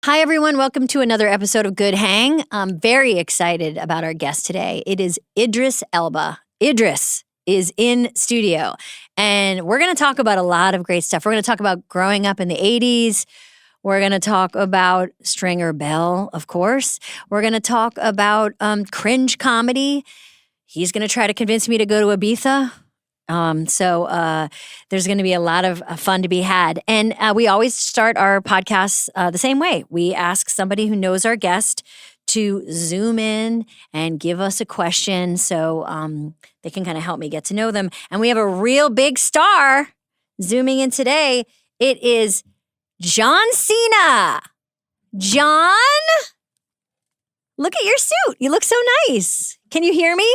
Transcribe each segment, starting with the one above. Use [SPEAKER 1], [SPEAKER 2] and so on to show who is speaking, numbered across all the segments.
[SPEAKER 1] Hi, everyone. Welcome to another episode of Good Hang. I'm very excited about our guest today. It is Idris Elba. Idris is in studio, and we're going to talk about a lot of great stuff. We're going to talk about growing up in the 80s. We're going to talk about Stringer Bell, of course. We're going to talk about cringe comedy. He's going to try to convince me to go to Ibiza. So there's going to be a lot of fun to be had. And we always start our podcasts the same way. We ask somebody who knows our guest to zoom in and give us a question so they can kind of help me get to know them. And we have a real big star zooming in today. It is John Cena. John, look at your suit. You look so nice. Can you hear me?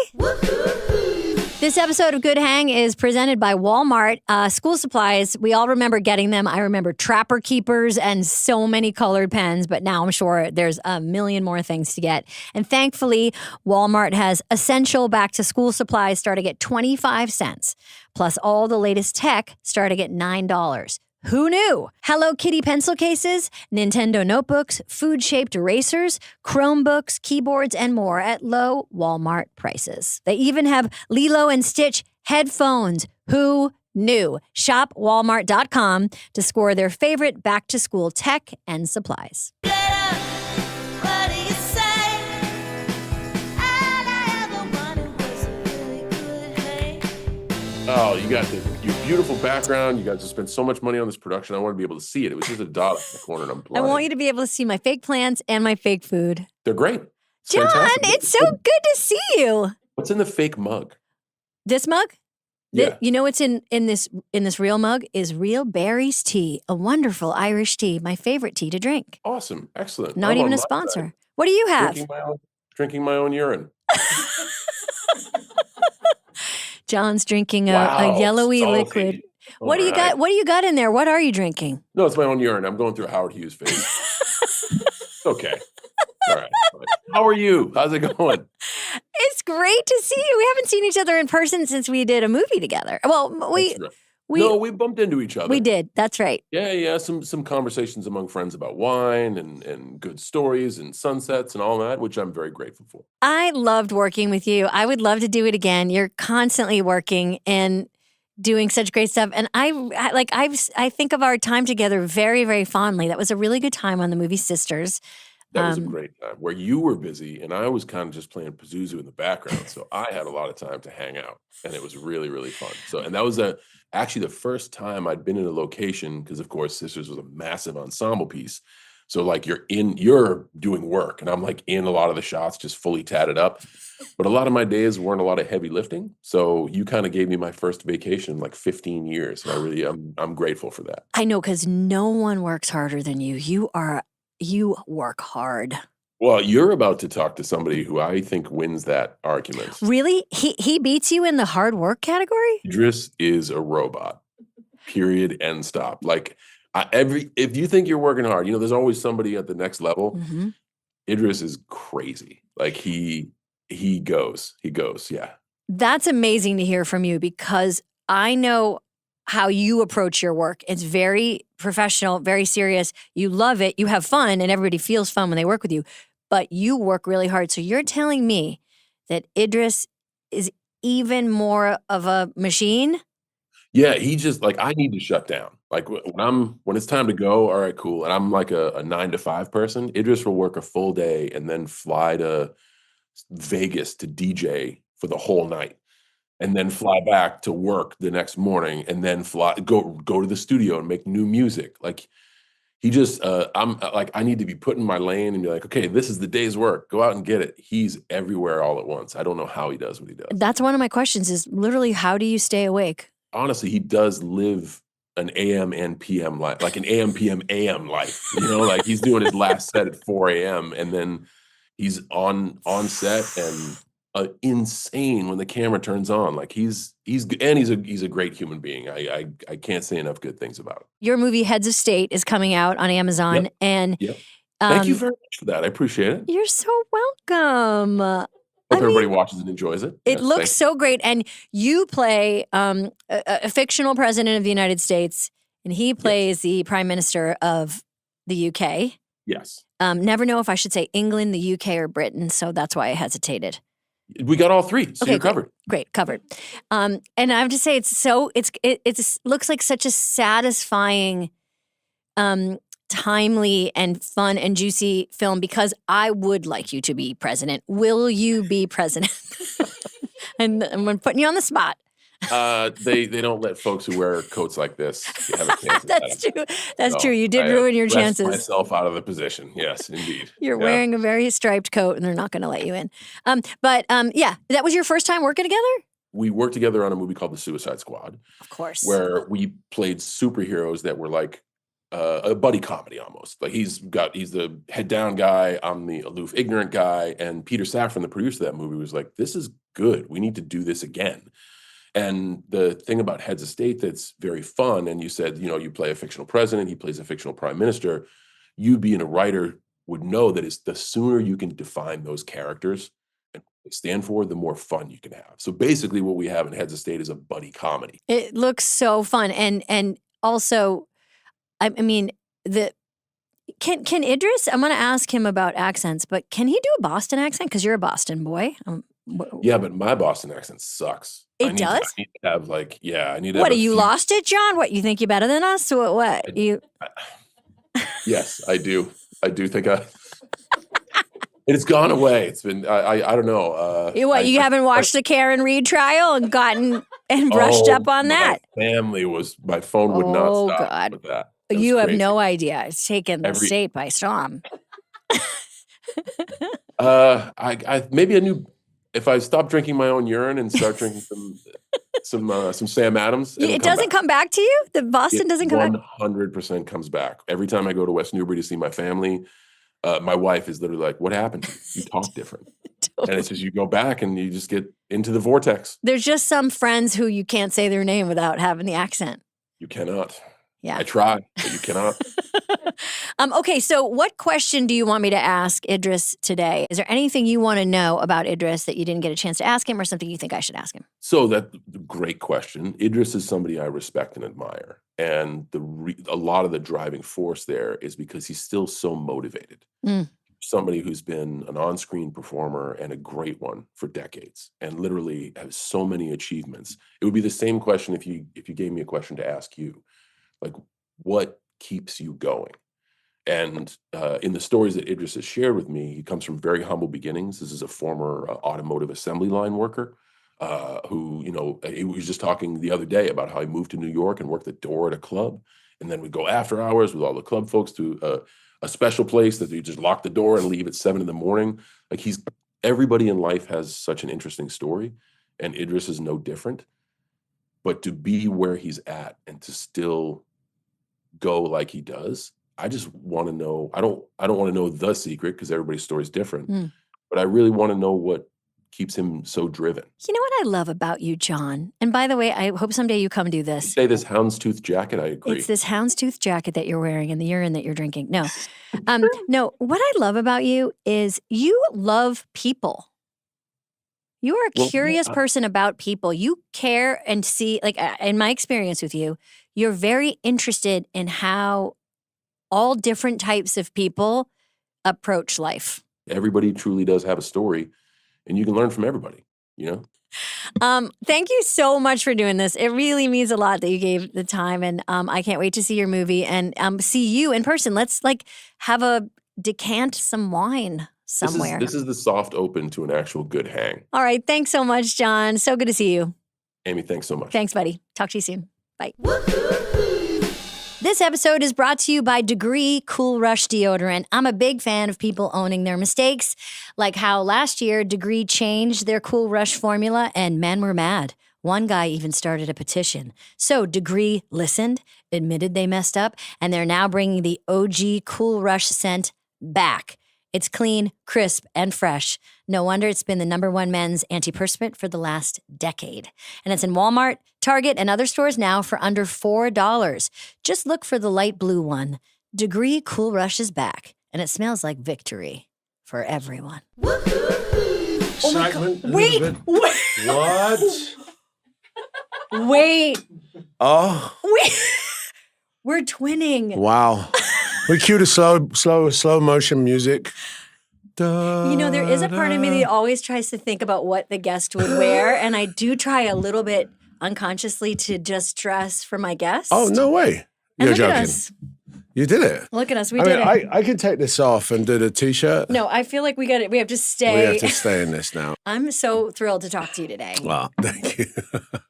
[SPEAKER 1] This episode of Good Hang is presented by Walmart. School supplies, we all remember getting them. I remember Trapper Keepers and so many colored pens, but now I'm sure there's a million more things to get. And thankfully, Walmart has essential back-to-school supplies starting at 25 cents, plus all the latest tech starting at $9. Who knew? Hello Kitty pencil cases, Nintendo notebooks, food-shaped erasers, Chromebooks, keyboards, and more at low Walmart prices. They even have Lilo and Stitch headphones. Who knew? Shop Walmart.com to score their favorite back-to-school tech and supplies.
[SPEAKER 2] Oh, you got your beautiful background. You guys have spent so much money on this production. I want to be able to see it. It was just a dot in the corner and I'm blind.
[SPEAKER 1] I want you to be able to see my fake plants and my fake food.
[SPEAKER 2] They're great.
[SPEAKER 1] John,
[SPEAKER 2] fantastic.
[SPEAKER 1] it's so good to see you.
[SPEAKER 2] What's in the fake mug?
[SPEAKER 1] This mug?
[SPEAKER 2] Yeah.
[SPEAKER 1] You know what's in this real mug is real berries tea, a wonderful Irish tea, my favorite tea to drink.
[SPEAKER 2] Awesome. Excellent.
[SPEAKER 1] Not even a sponsor. Side. What do you have?
[SPEAKER 2] Drinking my own urine.
[SPEAKER 1] John's drinking a yellowy liquid. What do you got? What do you got in there? What are you drinking?
[SPEAKER 2] No, it's my own urine. I'm going through a Howard Hughes phase. Okay. All right. How are you? How's it going?
[SPEAKER 1] It's great to see you. We haven't seen each other in person since we did a movie together. Well, we
[SPEAKER 2] bumped into each other.
[SPEAKER 1] We did. That's right.
[SPEAKER 2] Yeah. Some conversations among friends about wine and good stories and sunsets and all that, which I'm very grateful for.
[SPEAKER 1] I loved working with you. I would love to do it again. You're constantly working and doing such great stuff. And I think of our time together very, very fondly. That was a really good time on the movie Sisters.
[SPEAKER 2] That was a great time where you were busy and I was kind of just playing Pazuzu in the background. So I had a lot of time to hang out and it was really, really fun. And that was actually the first time I'd been in a location because of course Sisters was a massive ensemble piece. So like you're doing work and I'm like in a lot of the shots just fully tatted up. But a lot of my days weren't a lot of heavy lifting. So you kind of gave me my first vacation in like 15 years. And I'm grateful for that.
[SPEAKER 1] I know, because no one works harder than you. You work hard.
[SPEAKER 2] Well, you're about to talk to somebody who I think wins that argument.
[SPEAKER 1] Really? He beats you in the hard work category?
[SPEAKER 2] Idris is a robot. Period. End stop. Like if you think you're working hard, there's always somebody at the next level.
[SPEAKER 1] Mm-hmm.
[SPEAKER 2] Idris is crazy. Like he goes. Yeah.
[SPEAKER 1] That's amazing to hear from you because I know how you approach your work. It's very professional, very serious. You love it. You have fun and everybody feels fun when they work with you, but you work really hard. So you're telling me that Idris is even more of a machine?
[SPEAKER 2] Yeah, he just I need to shut down. Like when it's time to go, all right, cool. And I'm like a 9 to 5 person. Idris will work a full day and then fly to Vegas to DJ for the whole night. And then fly back to work the next morning and then go to the studio and make new music. Like he just, I'm like, I need to be put in my lane and be like, okay, this is the day's work. Go out and get it. He's everywhere all at once. I don't know how he does what he does.
[SPEAKER 1] That's one of my questions is literally, how do you stay awake?
[SPEAKER 2] Honestly, he does live an AM and PM life, like an AM, PM, AM life, like he's doing his last set at 4 a.m. and then he's on set and insane when the camera turns on. Like he's a great human being. I can't say enough good things about him.
[SPEAKER 1] Your movie Heads of State is coming out on Amazon.
[SPEAKER 2] Yep.
[SPEAKER 1] And
[SPEAKER 2] thank you very much for that. I appreciate it.
[SPEAKER 1] You're so welcome.
[SPEAKER 2] Hope everybody watches and enjoys it.
[SPEAKER 1] It looks so great. And you play a fictional president of the United States, and he plays the Prime Minister of the UK.
[SPEAKER 2] Yes.
[SPEAKER 1] Never know if I should say England, the UK, or Britain, so that's why I hesitated.
[SPEAKER 2] We got all three, so
[SPEAKER 1] Okay,
[SPEAKER 2] you're covered.
[SPEAKER 1] Great, covered. And I have to say, it looks like such a satisfying, timely and fun and juicy film because I would like you to be president. Will you be president? And I'm putting you on the spot.
[SPEAKER 2] They don't let folks who wear coats like this have a chance.
[SPEAKER 1] That's true. That's true. You did ruin your chances.
[SPEAKER 2] Myself out of the position. Yes, indeed.
[SPEAKER 1] You're wearing a very striped coat, and they're not going to let you in. Yeah, that was your first time working together?
[SPEAKER 2] We worked together on a movie called The Suicide Squad.
[SPEAKER 1] Of course.
[SPEAKER 2] Where we played superheroes that were like a buddy comedy almost. Like he's the head down guy, I'm the aloof, ignorant guy, and Peter Safran, the producer of that movie, was like, "This is good. We need to do this again." And the thing about Heads of State that's very fun, and you said, you play a fictional president, he plays a fictional prime minister. You being a writer would know that it's the sooner you can define those characters and what they stand for, the more fun you can have. So basically what we have in Heads of State is a buddy comedy.
[SPEAKER 1] It looks so fun. And also, I mean, can Idris, I'm going to ask him about accents, but can he do a Boston accent? Because you're a Boston boy.
[SPEAKER 2] Yeah, but my Boston accent sucks.
[SPEAKER 1] It does?
[SPEAKER 2] I need to have I need to
[SPEAKER 1] What,
[SPEAKER 2] have
[SPEAKER 1] you lost it, John? What, you think you're better than us? What?
[SPEAKER 2] Yes, I do. I do think it's gone away. It's been, I don't know.
[SPEAKER 1] You haven't watched the Karen Reed trial and gotten and brushed up on that?
[SPEAKER 2] My phone would not stop
[SPEAKER 1] God.
[SPEAKER 2] with that.
[SPEAKER 1] You have no idea. It's taken the state by storm.
[SPEAKER 2] Maybe a new. If I stop drinking my own urine and start drinking some Sam Adams,
[SPEAKER 1] it doesn't come back to you? The Boston doesn't come back?
[SPEAKER 2] 100% comes back. Every time I go to West Newbury to see my family, my wife is literally like, "What happened to you? You talk different." Totally. And it's just you go back and you just get into the vortex.
[SPEAKER 1] There's just some friends who you can't say their name without having the accent.
[SPEAKER 2] You cannot.
[SPEAKER 1] Yeah.
[SPEAKER 2] I try, but you cannot.
[SPEAKER 1] Okay, so what question do you want me to ask Idris today? Is there anything you want to know about Idris that you didn't get a chance to ask him or something you think I should ask him?
[SPEAKER 2] So that's a great question. Idris is somebody I respect and admire. And a lot of the driving force there is because he's still so motivated. Somebody who's been an on-screen performer and a great one for decades and literally has so many achievements. It would be the same question if you gave me a question to ask you. Like, what keeps you going? And in the stories that Idris has shared with me, he comes from very humble beginnings. This is a former automotive assembly line worker who, he was just talking the other day about how he moved to New York and worked the door at a club. And then would go after hours with all the club folks to a special place that you just lock the door and leave at 7 a.m. Like everybody in life has such an interesting story. And Idris is no different. But to be where he's at and to still go like he does, I just want to know. I don't want to know the secret because everybody's story is different. But I really want to know what keeps him so driven. You know what
[SPEAKER 1] I love about you, John? And by the way, I hope someday you come do this.
[SPEAKER 2] You say this houndstooth jacket, I agree.
[SPEAKER 1] It's this houndstooth jacket that you're wearing and the urine that you're drinking. No. No, what I love about you is you love people. You are a curious person about people. You care and see, like in my experience with you, you're very interested in how all different types of people approach life.
[SPEAKER 2] Everybody truly does have a story, and you can learn from everybody,
[SPEAKER 1] Thank you so much for doing this. It really means a lot that you gave the time, and I can't wait to see your movie and see you in person. Let's have decant some wine somewhere.
[SPEAKER 2] This is the soft open to an actual good hang.
[SPEAKER 1] All right. Thanks so much, John. So good to see you.
[SPEAKER 2] Amy, thanks so much.
[SPEAKER 1] Thanks, buddy. Talk to you soon. Bye. This episode is brought to you by Degree Cool Rush Deodorant. I'm a big fan of people owning their mistakes, like how last year Degree changed their Cool Rush formula and men were mad. One guy even started a petition. So Degree listened, admitted they messed up, and they're now bringing the OG Cool Rush scent back. It's clean, crisp, and fresh. No wonder it's been the #1 men's antiperspirant for the last decade. And it's in Walmart, Target, and other stores now for under $4. Just look for the light blue one. Degree Cool Rush is back, and it smells like victory for everyone.
[SPEAKER 3] Excitement.
[SPEAKER 1] Wait.
[SPEAKER 3] What?
[SPEAKER 1] Wait.
[SPEAKER 3] Oh.
[SPEAKER 1] Wait. We're twinning.
[SPEAKER 3] Wow. We cue the slow motion music.
[SPEAKER 1] You know, there is a part of me that always tries to think about what the guest would wear, and I do try a little bit unconsciously to just dress for my guest.
[SPEAKER 3] Oh, no way.
[SPEAKER 1] And
[SPEAKER 3] You're
[SPEAKER 1] look at
[SPEAKER 3] joking.
[SPEAKER 1] us.
[SPEAKER 3] You did it.
[SPEAKER 1] Look at us. We did it.
[SPEAKER 3] I can take this off and do the T-shirt.
[SPEAKER 1] No, I feel like we have to stay.
[SPEAKER 3] We have to stay in this now.
[SPEAKER 1] I'm so thrilled to talk to you today.
[SPEAKER 3] Well, thank you.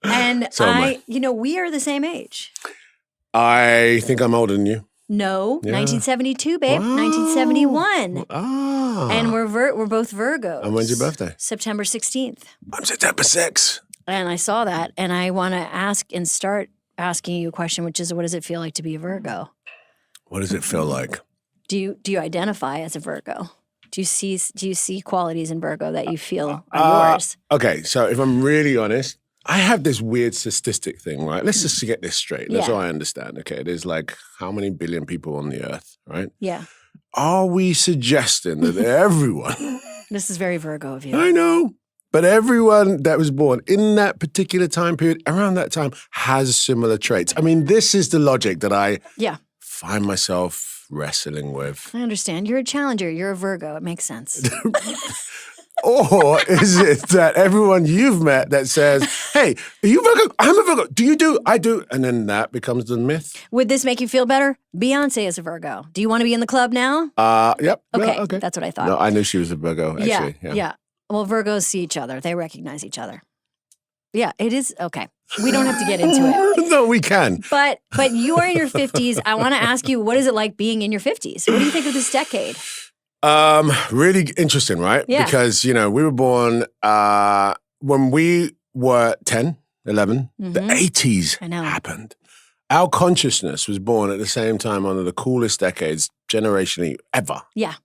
[SPEAKER 1] And
[SPEAKER 3] So am I.
[SPEAKER 1] we are the same age.
[SPEAKER 3] I think I'm older than you.
[SPEAKER 1] No,
[SPEAKER 3] Yeah.
[SPEAKER 1] 1972, babe.
[SPEAKER 3] Wow.
[SPEAKER 1] 1971.
[SPEAKER 3] Ah.
[SPEAKER 1] And we're both Virgos.
[SPEAKER 3] And when's your birthday?
[SPEAKER 1] September 16th.
[SPEAKER 3] I'm September 6th.
[SPEAKER 1] And I saw that, and I want to start asking you a question, which is, what does it feel like to be a Virgo?
[SPEAKER 3] What does it feel like?
[SPEAKER 1] Do you identify as a Virgo? Do you see qualities in Virgo that you feel are yours?
[SPEAKER 3] Okay, so if I'm really honest, I have this weird statistic thing, right? Let's just get this straight. That's
[SPEAKER 1] Yeah.
[SPEAKER 3] all I understand. Okay, there's like how many billion people on the earth, right?
[SPEAKER 1] Yeah.
[SPEAKER 3] Are we suggesting that everyone,
[SPEAKER 1] This is very Virgo of you.
[SPEAKER 3] I know, but everyone that was born in that particular time period, around that time, has similar traits? I mean, this is the logic that I
[SPEAKER 1] Yeah.
[SPEAKER 3] find myself wrestling with.
[SPEAKER 1] I understand. You're a challenger. You're a Virgo. It makes sense.
[SPEAKER 3] Or is it that everyone you've met that says, hey, are you Virgo? I'm a Virgo. Do you do? I do. And then that becomes the myth.
[SPEAKER 1] Would this make you feel better? Beyonce is a Virgo. Do you want to be in the club now?
[SPEAKER 3] Yep.
[SPEAKER 1] Okay.
[SPEAKER 3] Yeah, okay.
[SPEAKER 1] That's what I thought.
[SPEAKER 3] No, I knew she was a Virgo, actually.
[SPEAKER 1] Yeah. Well, Virgos see each other. They recognize each other. Yeah, it is. Okay. We don't have to get into it.
[SPEAKER 3] No, we can.
[SPEAKER 1] But you are in your 50s. I want to ask you, what is it like being in your 50s? What do you think of this decade?
[SPEAKER 3] Really interesting, right?
[SPEAKER 1] Yeah.
[SPEAKER 3] Because, we were born when we were 10, 11, the
[SPEAKER 1] Mhm.
[SPEAKER 3] 80s
[SPEAKER 1] I know.
[SPEAKER 3] happened. Our consciousness was born at the same time, one of the coolest decades generationally ever.
[SPEAKER 1] Yeah.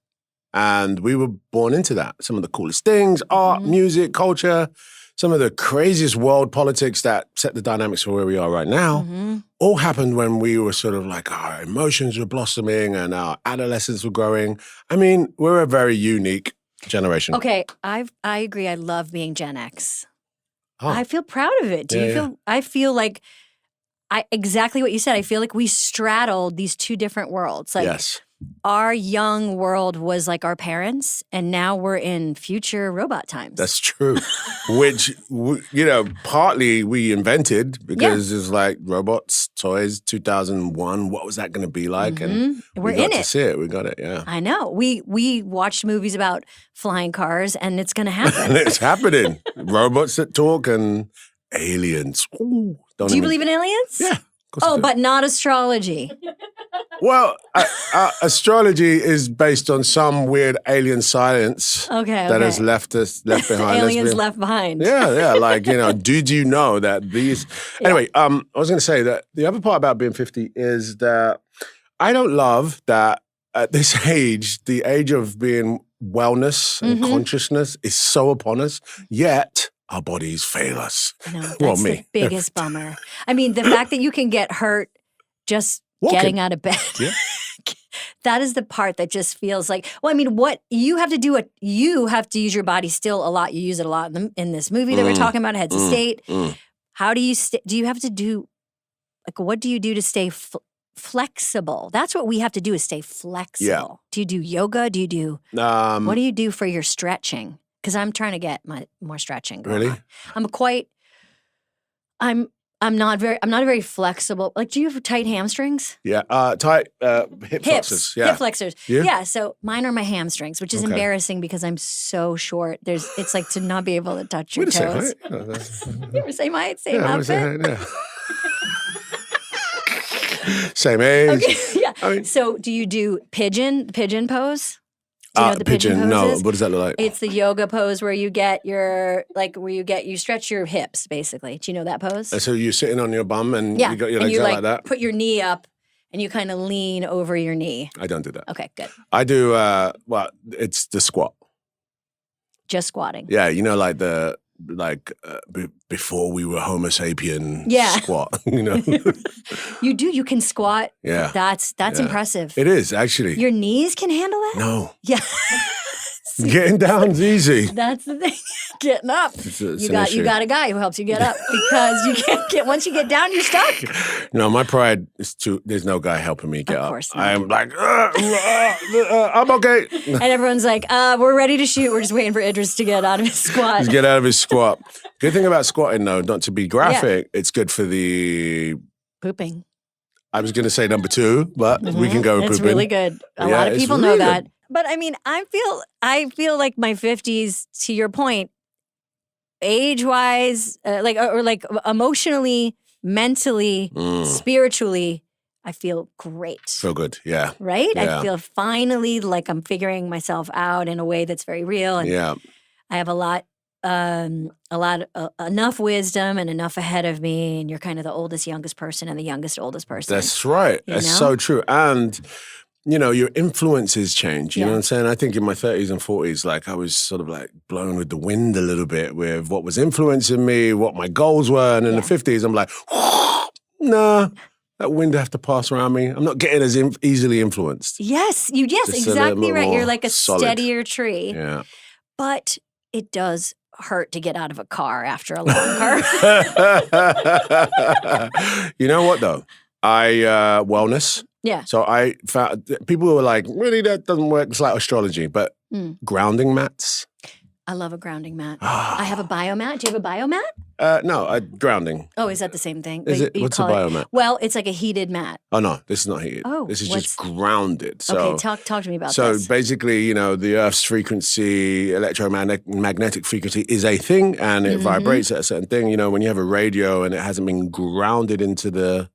[SPEAKER 3] And we were born into that. Some of the coolest things, art,
[SPEAKER 1] Mhm.
[SPEAKER 3] music, culture, some of the craziest world politics that set the dynamics for where we are right now,
[SPEAKER 1] Mhm.
[SPEAKER 3] all happened when we were sort of like our emotions were blossoming and our adolescence were growing. I mean, we're a very unique generation.
[SPEAKER 1] Okay, I agree. I love being Gen X.
[SPEAKER 3] Oh,
[SPEAKER 1] I feel proud of it. Do
[SPEAKER 3] Yeah,
[SPEAKER 1] you
[SPEAKER 3] yeah.
[SPEAKER 1] feel? I feel like exactly what you said. I feel like we straddled these two different worlds. Like
[SPEAKER 3] yes.
[SPEAKER 1] our young world was like our parents, and now we're in future robot times.
[SPEAKER 3] That's true. Which, partly we invented because it's like robots, toys, 2001. What was that going to be like? And
[SPEAKER 1] Mhm. We're
[SPEAKER 3] we got
[SPEAKER 1] in
[SPEAKER 3] to
[SPEAKER 1] it.
[SPEAKER 3] see it. We got it, yeah.
[SPEAKER 1] I know. We watched movies about flying cars, and it's going to
[SPEAKER 3] And
[SPEAKER 1] happen.
[SPEAKER 3] it's happening. Robots that talk and aliens. Ooh,
[SPEAKER 1] Do you believe in aliens?
[SPEAKER 3] Yeah. of course I
[SPEAKER 1] Oh,
[SPEAKER 3] do.
[SPEAKER 1] but not astrology.
[SPEAKER 3] Well, astrology is based on some weird alien science
[SPEAKER 1] Okay.
[SPEAKER 3] that has
[SPEAKER 1] okay.
[SPEAKER 3] left behind.
[SPEAKER 1] Aliens left behind.
[SPEAKER 3] Yeah, like, did you know that these...
[SPEAKER 1] Yeah.
[SPEAKER 3] Anyway, I was going to say that the other part about being 50 is that I don't love that at this age, the age of being wellness and
[SPEAKER 1] Mhm.
[SPEAKER 3] consciousness is so upon us, yet our bodies fail us.
[SPEAKER 1] I know. That's
[SPEAKER 3] Well,
[SPEAKER 1] the
[SPEAKER 3] me.
[SPEAKER 1] biggest bummer. I mean, the fact that you can get hurt just
[SPEAKER 3] Walking.
[SPEAKER 1] getting out of bed.
[SPEAKER 3] Yeah.
[SPEAKER 1] That is the part that just feels like, well, I mean, what you have to do, you have to use your body still a lot. You use it a lot in this movie that we're talking about, Heads of State. How do you, do you have to do, like, what do you do to stay flexible? That's what we have to do, is stay flexible. Do you do yoga? Do you do, what do you do for your stretching? Because I'm trying to get more stretching going
[SPEAKER 3] Really?
[SPEAKER 1] on. I'm not a very flexible. Like, do you have tight hamstrings?
[SPEAKER 3] Yeah, tight hip
[SPEAKER 1] Hips,
[SPEAKER 3] flexors. Yeah.
[SPEAKER 1] hip flexors.
[SPEAKER 3] You?
[SPEAKER 1] Yeah. So mine are my hamstrings, which is
[SPEAKER 3] Okay.
[SPEAKER 1] embarrassing because I'm so short. It's like to not be able to touch your
[SPEAKER 3] We're the same
[SPEAKER 1] toes.
[SPEAKER 3] height.
[SPEAKER 1] You ever same height, same
[SPEAKER 3] Yeah, we're the
[SPEAKER 1] outfit?
[SPEAKER 3] same height, yeah. Same age.
[SPEAKER 1] Okay. Yeah.
[SPEAKER 3] I mean-
[SPEAKER 1] So do you do pigeon pose? Do you know what the pigeon pose
[SPEAKER 3] no,
[SPEAKER 1] is?
[SPEAKER 3] what does that look like?
[SPEAKER 1] It's the yoga pose where you get you stretch your hips, basically. Do you know that pose?
[SPEAKER 3] So you're sitting on your bum and
[SPEAKER 1] Yeah.
[SPEAKER 3] you got your
[SPEAKER 1] and
[SPEAKER 3] legs
[SPEAKER 1] you
[SPEAKER 3] out like that?
[SPEAKER 1] put your knee up and you kind of lean over your knee.
[SPEAKER 3] I don't do that.
[SPEAKER 1] Okay, good.
[SPEAKER 3] I do, it's the squat.
[SPEAKER 1] Just squatting.
[SPEAKER 3] Yeah, like before we were Homo sapien
[SPEAKER 1] Yeah.
[SPEAKER 3] squat,
[SPEAKER 1] You do. You can squat.
[SPEAKER 3] Yeah.
[SPEAKER 1] That's
[SPEAKER 3] Yeah.
[SPEAKER 1] impressive.
[SPEAKER 3] It is, actually.
[SPEAKER 1] Your knees can handle that?
[SPEAKER 3] No.
[SPEAKER 1] Yeah.
[SPEAKER 3] Getting down's easy.
[SPEAKER 1] That's the thing. Getting up.
[SPEAKER 3] It's
[SPEAKER 1] You
[SPEAKER 3] an issue.
[SPEAKER 1] got a guy who helps you get up because you can't get, once you get down, you're stuck.
[SPEAKER 3] No, my pride is there's no guy helping me get
[SPEAKER 1] Of
[SPEAKER 3] up.
[SPEAKER 1] course not.
[SPEAKER 3] I am like, I'm okay.
[SPEAKER 1] And everyone's like, we're ready to shoot. We're just waiting for Idris to get out of his squat.
[SPEAKER 3] Just get out of his squat. Good thing about squatting, though, not to be graphic, it's good for the...
[SPEAKER 1] Pooping.
[SPEAKER 3] I was going to say number 2, but we can go with
[SPEAKER 1] It's
[SPEAKER 3] pooping.
[SPEAKER 1] really good. A
[SPEAKER 3] Yeah,
[SPEAKER 1] lot of
[SPEAKER 3] it's
[SPEAKER 1] people
[SPEAKER 3] really
[SPEAKER 1] know
[SPEAKER 3] good.
[SPEAKER 1] that. But I mean, I feel like my 50s, to your point, age-wise, like emotionally, mentally, spiritually, I feel great.
[SPEAKER 3] Feel good, yeah.
[SPEAKER 1] Right?
[SPEAKER 3] Yeah.
[SPEAKER 1] I feel finally like I'm figuring myself out in a way that's very real. And
[SPEAKER 3] Yeah.
[SPEAKER 1] I have enough wisdom and enough ahead of me. And you're kind of the oldest, youngest person and the youngest, oldest person.
[SPEAKER 3] That's right.
[SPEAKER 1] You
[SPEAKER 3] That's
[SPEAKER 1] know?
[SPEAKER 3] so true. And, you know, your influences change. You know what I'm saying? I think in my 30s and 40s, like I was sort of like blown with the wind a little bit with what was influencing me, what my goals were. And in the 50s, I'm like, nah, that wind have to pass around me. I'm not getting as easily influenced.
[SPEAKER 1] Yes,
[SPEAKER 3] Just a
[SPEAKER 1] exactly
[SPEAKER 3] little
[SPEAKER 1] right. You're
[SPEAKER 3] more
[SPEAKER 1] like a
[SPEAKER 3] solid.
[SPEAKER 1] steadier tree.
[SPEAKER 3] Yeah.
[SPEAKER 1] But it does hurt to get out of a car after a long car.
[SPEAKER 3] You know what, though? Wellness.
[SPEAKER 1] Yeah.
[SPEAKER 3] So I found people were like, really, that doesn't work. It's like astrology, but grounding mats.
[SPEAKER 1] I love a grounding mat. I have a biomat. Do you have a biomat?
[SPEAKER 3] No, grounding.
[SPEAKER 1] Oh, is that the same thing?
[SPEAKER 3] Is
[SPEAKER 1] Like,
[SPEAKER 3] it?
[SPEAKER 1] you
[SPEAKER 3] What's a
[SPEAKER 1] call it-
[SPEAKER 3] biomat?
[SPEAKER 1] Well, it's like a heated mat.
[SPEAKER 3] Oh no, this is not heated.
[SPEAKER 1] Oh,
[SPEAKER 3] This is
[SPEAKER 1] what's-
[SPEAKER 3] just grounded. So,
[SPEAKER 1] Okay, talk to me about
[SPEAKER 3] so
[SPEAKER 1] this.
[SPEAKER 3] basically, you know, the Earth's frequency, electromagnetic frequency is a thing, and it vibrates at a certain thing. You know, when you have a radio and it hasn't been grounded into the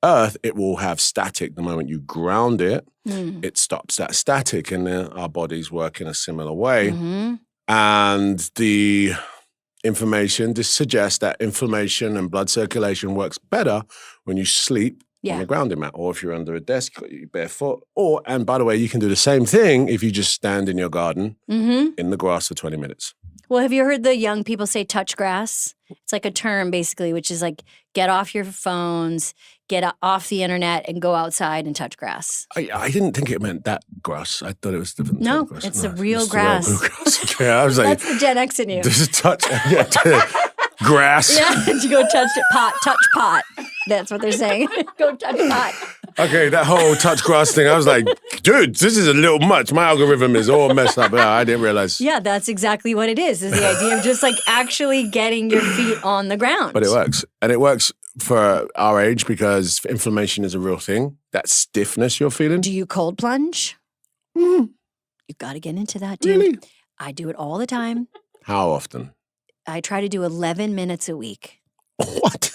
[SPEAKER 3] Earth, it will have static. The moment you ground it, it stops that static, and our bodies work in a similar way. And the information just suggests that inflammation and blood circulation works better when you sleep on a grounding mat, or if you're under a desk, you're barefoot. And by the way, you can do the same thing if you just stand in your garden in the grass for 20 minutes.
[SPEAKER 1] Well, have you heard the young people say touch grass? It's like a term basically, which is like get off your phones, get off the internet, and go outside and touch grass.
[SPEAKER 3] I didn't think it meant that grass. I thought it was different.
[SPEAKER 1] No,
[SPEAKER 3] type of grass.
[SPEAKER 1] it's the real grass.
[SPEAKER 3] Okay, I was like,
[SPEAKER 1] That's the Gen X in you.
[SPEAKER 3] this is touch grass.
[SPEAKER 1] Yeah, you go touch pot. That's what they're saying. Go touch pot.
[SPEAKER 3] Okay, that whole touch grass thing, I was like, dude, this is a little much. My algorithm is all messed up. I didn't realize.
[SPEAKER 1] Yeah, that's exactly what it is the idea of just like actually getting your feet on the ground.
[SPEAKER 3] But it works. And it works for our age because inflammation is a real thing. That stiffness you're feeling.
[SPEAKER 1] Do you cold plunge? You got to get into that, dude.
[SPEAKER 3] Really?
[SPEAKER 1] I do it all the time.
[SPEAKER 3] How often?
[SPEAKER 1] I try to do 11 minutes a week.
[SPEAKER 3] What?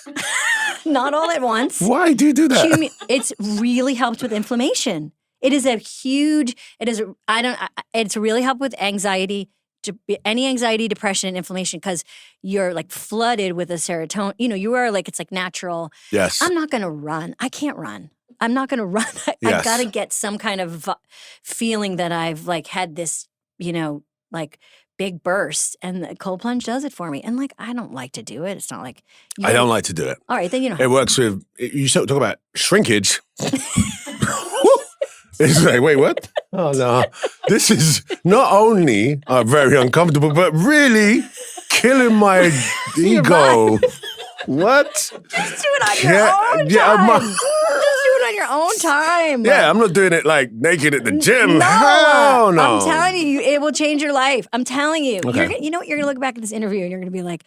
[SPEAKER 1] Not all at once.
[SPEAKER 3] Why do you do that?
[SPEAKER 1] It's really helped with inflammation. It's really helped with anxiety, any anxiety, depression, and inflammation because you're like flooded with a serotonin. You know, you are like, it's like natural.
[SPEAKER 3] Yes.
[SPEAKER 1] I'm not going to run. I can't run. I'm not going to run. I've got to get some kind of feeling that I've like had this, you know, like big burst, and the cold plunge does it for me. And like, I don't like to do it. It's not like
[SPEAKER 3] I don't like to do it.
[SPEAKER 1] All right, then you know.
[SPEAKER 3] It works with, you talk about shrinkage. It's like, wait, what? Oh, no. This is not only very uncomfortable, but really killing my ego. What?
[SPEAKER 1] Just do it on your own time. Just do it on your own time.
[SPEAKER 3] Yeah, I'm not doing it like naked at the gym.
[SPEAKER 1] No,
[SPEAKER 3] Hell no.
[SPEAKER 1] I'm telling you, it will change your life. I'm telling you.
[SPEAKER 3] Okay.
[SPEAKER 1] You know what? You're going to look back at this interview and you're going to be like,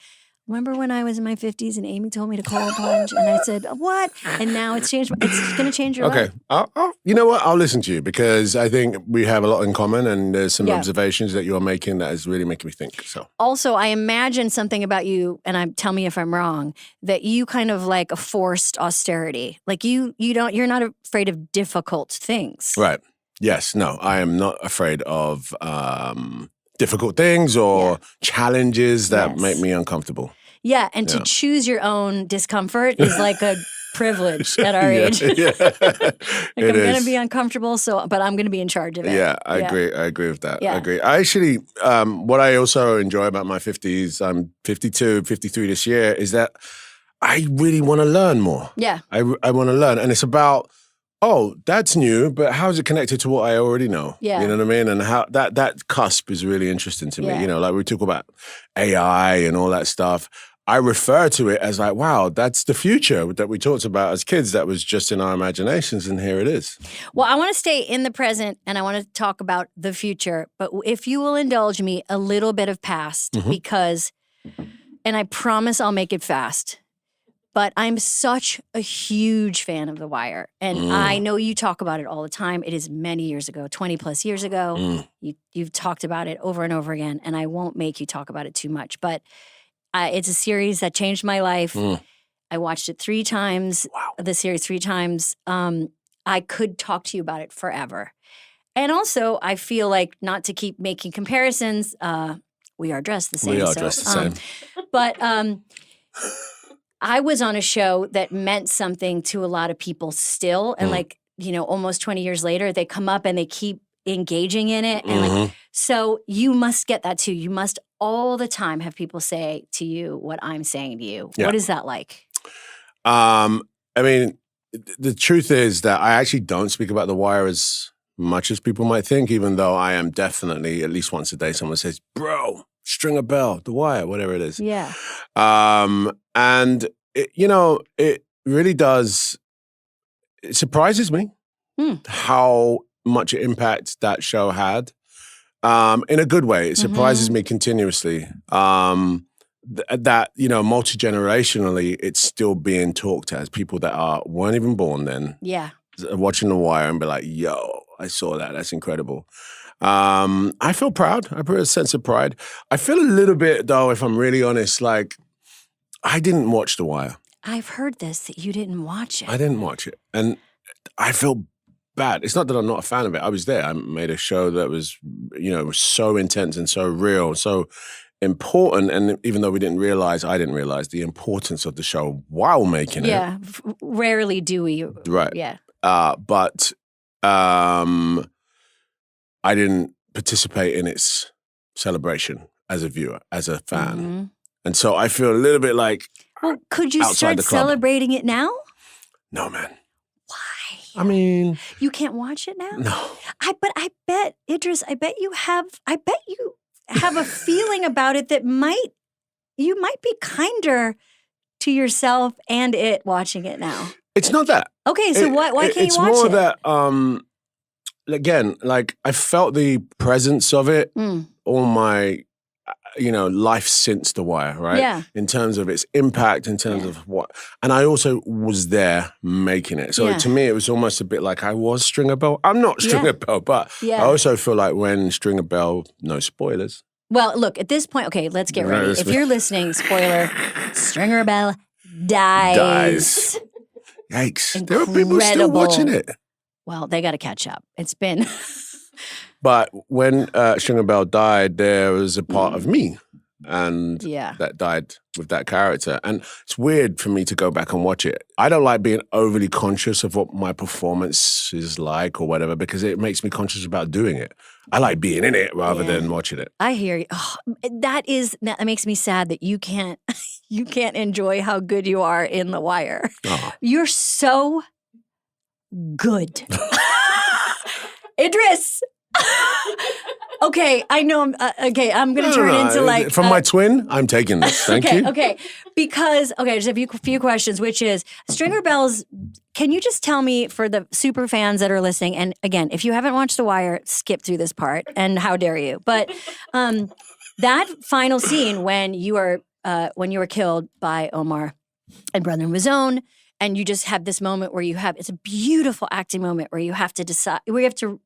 [SPEAKER 1] remember when I was in my 50s and Amy told me to cold plunge? And I said, what? And now it's changed. It's going to change your life.
[SPEAKER 3] Okay. You know what? I'll listen to you because I think we have a lot in common and there's some observations that you're making that is really making me think. So
[SPEAKER 1] also, I imagine something about you, and tell me if I'm wrong, that you kind of like a forced austerity. Like you're not afraid of difficult things.
[SPEAKER 3] right. Yes. No, I am not afraid of difficult things or challenges that make me uncomfortable.
[SPEAKER 1] Yeah, and to choose your own discomfort is like a privilege at our age.
[SPEAKER 3] Yeah.
[SPEAKER 1] I'm going to be uncomfortable, but I'm going to be in charge of it.
[SPEAKER 3] Yeah, I agree. I agree with that.
[SPEAKER 1] Yeah.
[SPEAKER 3] I agree. I actually, what I also enjoy about my 50s, I'm 52, 53 this year, is that I really want to learn more.
[SPEAKER 1] Yeah.
[SPEAKER 3] I want to learn. And it's about oh, that's new, but how is it connected to what I already know?
[SPEAKER 1] Yeah.
[SPEAKER 3] You know what I mean? And how that cusp is really interesting to me.
[SPEAKER 1] Yeah.
[SPEAKER 3] You know, like we talk about AI and all that stuff. I refer to it as like, wow, that's the future that we talked about as kids. That was just in our imaginations, and here it is.
[SPEAKER 1] Well, I want to stay in the present and I want to talk about the future. But if you will indulge me a little bit of past, because, and I promise I'll make it fast, but I'm such a huge fan of The Wire. And I know you talk about it all the time. It is many years ago, 20 plus years ago. You've talked about it over and over again, and I won't make you talk about it too much. But it's a series that changed my life. I watched it 3 times, the series 3 times. I could talk to you about it forever. And also, I feel like, not to keep making comparisons, we are dressed the same.
[SPEAKER 3] We are dressed the same.
[SPEAKER 1] But I was on a show that meant something to a lot of people still. And like, you know, almost 20 years later, they come up and they keep engaging in it. And like, so you must get that too. You must all the time have people say to you what I'm saying to you.
[SPEAKER 3] Yeah.
[SPEAKER 1] What is that like?
[SPEAKER 3] I mean, the truth is that I actually don't speak about The Wire as much as people might think, even though I am definitely, at least once a day, someone says, bro, string a bell, The Wire, whatever it is.
[SPEAKER 1] Yeah.
[SPEAKER 3] And, you know, it really does, it surprises me how much impact that show had. In a good way. It surprises me continuously. That, you know, multi-generationally, it's still being talked as people that weren't even born then.
[SPEAKER 1] Yeah.
[SPEAKER 3] Watching The Wire and be like, yo, I saw that. That's incredible. I feel proud. I feel a sense of pride. I feel a little bit, though, if I'm really honest, like, I didn't watch The Wire.
[SPEAKER 1] I've heard this, that you didn't watch it.
[SPEAKER 3] I didn't watch it. And I feel bad. It's not that I'm not a fan of it. I was there. I made a show that was, you know, was so intense and so real, so important. And even though I didn't realize the importance of the show while making it.
[SPEAKER 1] Yeah. Rarely do we.
[SPEAKER 3] Right.
[SPEAKER 1] Yeah.
[SPEAKER 3] But I didn't participate in its celebration as a viewer, as a fan. And so I feel a little bit like,
[SPEAKER 1] well, could you
[SPEAKER 3] outside
[SPEAKER 1] start
[SPEAKER 3] the club.
[SPEAKER 1] celebrating it now?
[SPEAKER 3] No, man.
[SPEAKER 1] Why?
[SPEAKER 3] I mean,
[SPEAKER 1] You can't watch it now?
[SPEAKER 3] no.
[SPEAKER 1] But I bet, Idris, I bet you have a feeling about it that you might be kinder to yourself and it watching it now.
[SPEAKER 3] It's not that.
[SPEAKER 1] Okay, so why can't you watch it?
[SPEAKER 3] It's more that, again, like I felt the presence of it all my, you know, life since The Wire, right?
[SPEAKER 1] Yeah.
[SPEAKER 3] In terms of its impact, in terms of what, and I also was there making it. So to me, it was almost a bit like I was Stringer Bell. I'm not Stringer Bell, but I also feel like when Stringer Bell, no spoilers.
[SPEAKER 1] Well, look, at this point, okay, let's get ready. If you're listening, spoiler, Stringer Bell dies.
[SPEAKER 3] Yikes. There are people still watching it.
[SPEAKER 1] Well, they got to catch up. It's been...
[SPEAKER 3] But when Stringer Bell died, there was a part of me and that died with that character. And it's weird for me to go back and watch it. I don't like being overly conscious of what my performance is like or whatever, because it makes me conscious about doing it. I like being in it rather than watching it.
[SPEAKER 1] I hear you. Oh, that makes me sad that you can't enjoy how good you are in The Wire.
[SPEAKER 3] Oh.
[SPEAKER 1] You're so good. Idris. Okay, I know. I'm going to turn into like
[SPEAKER 3] from my twin. I'm taking this. Thank you.
[SPEAKER 1] Okay, because just a few questions, which is Stringer Bells. Can you just tell me, for the super fans that are listening, and again, if you haven't watched The Wire, skip through this part, and how dare you? But that final scene when you were killed by Omar and Brother Mazone, and you just have this moment where it's a beautiful acting moment where you have to decide, where you have to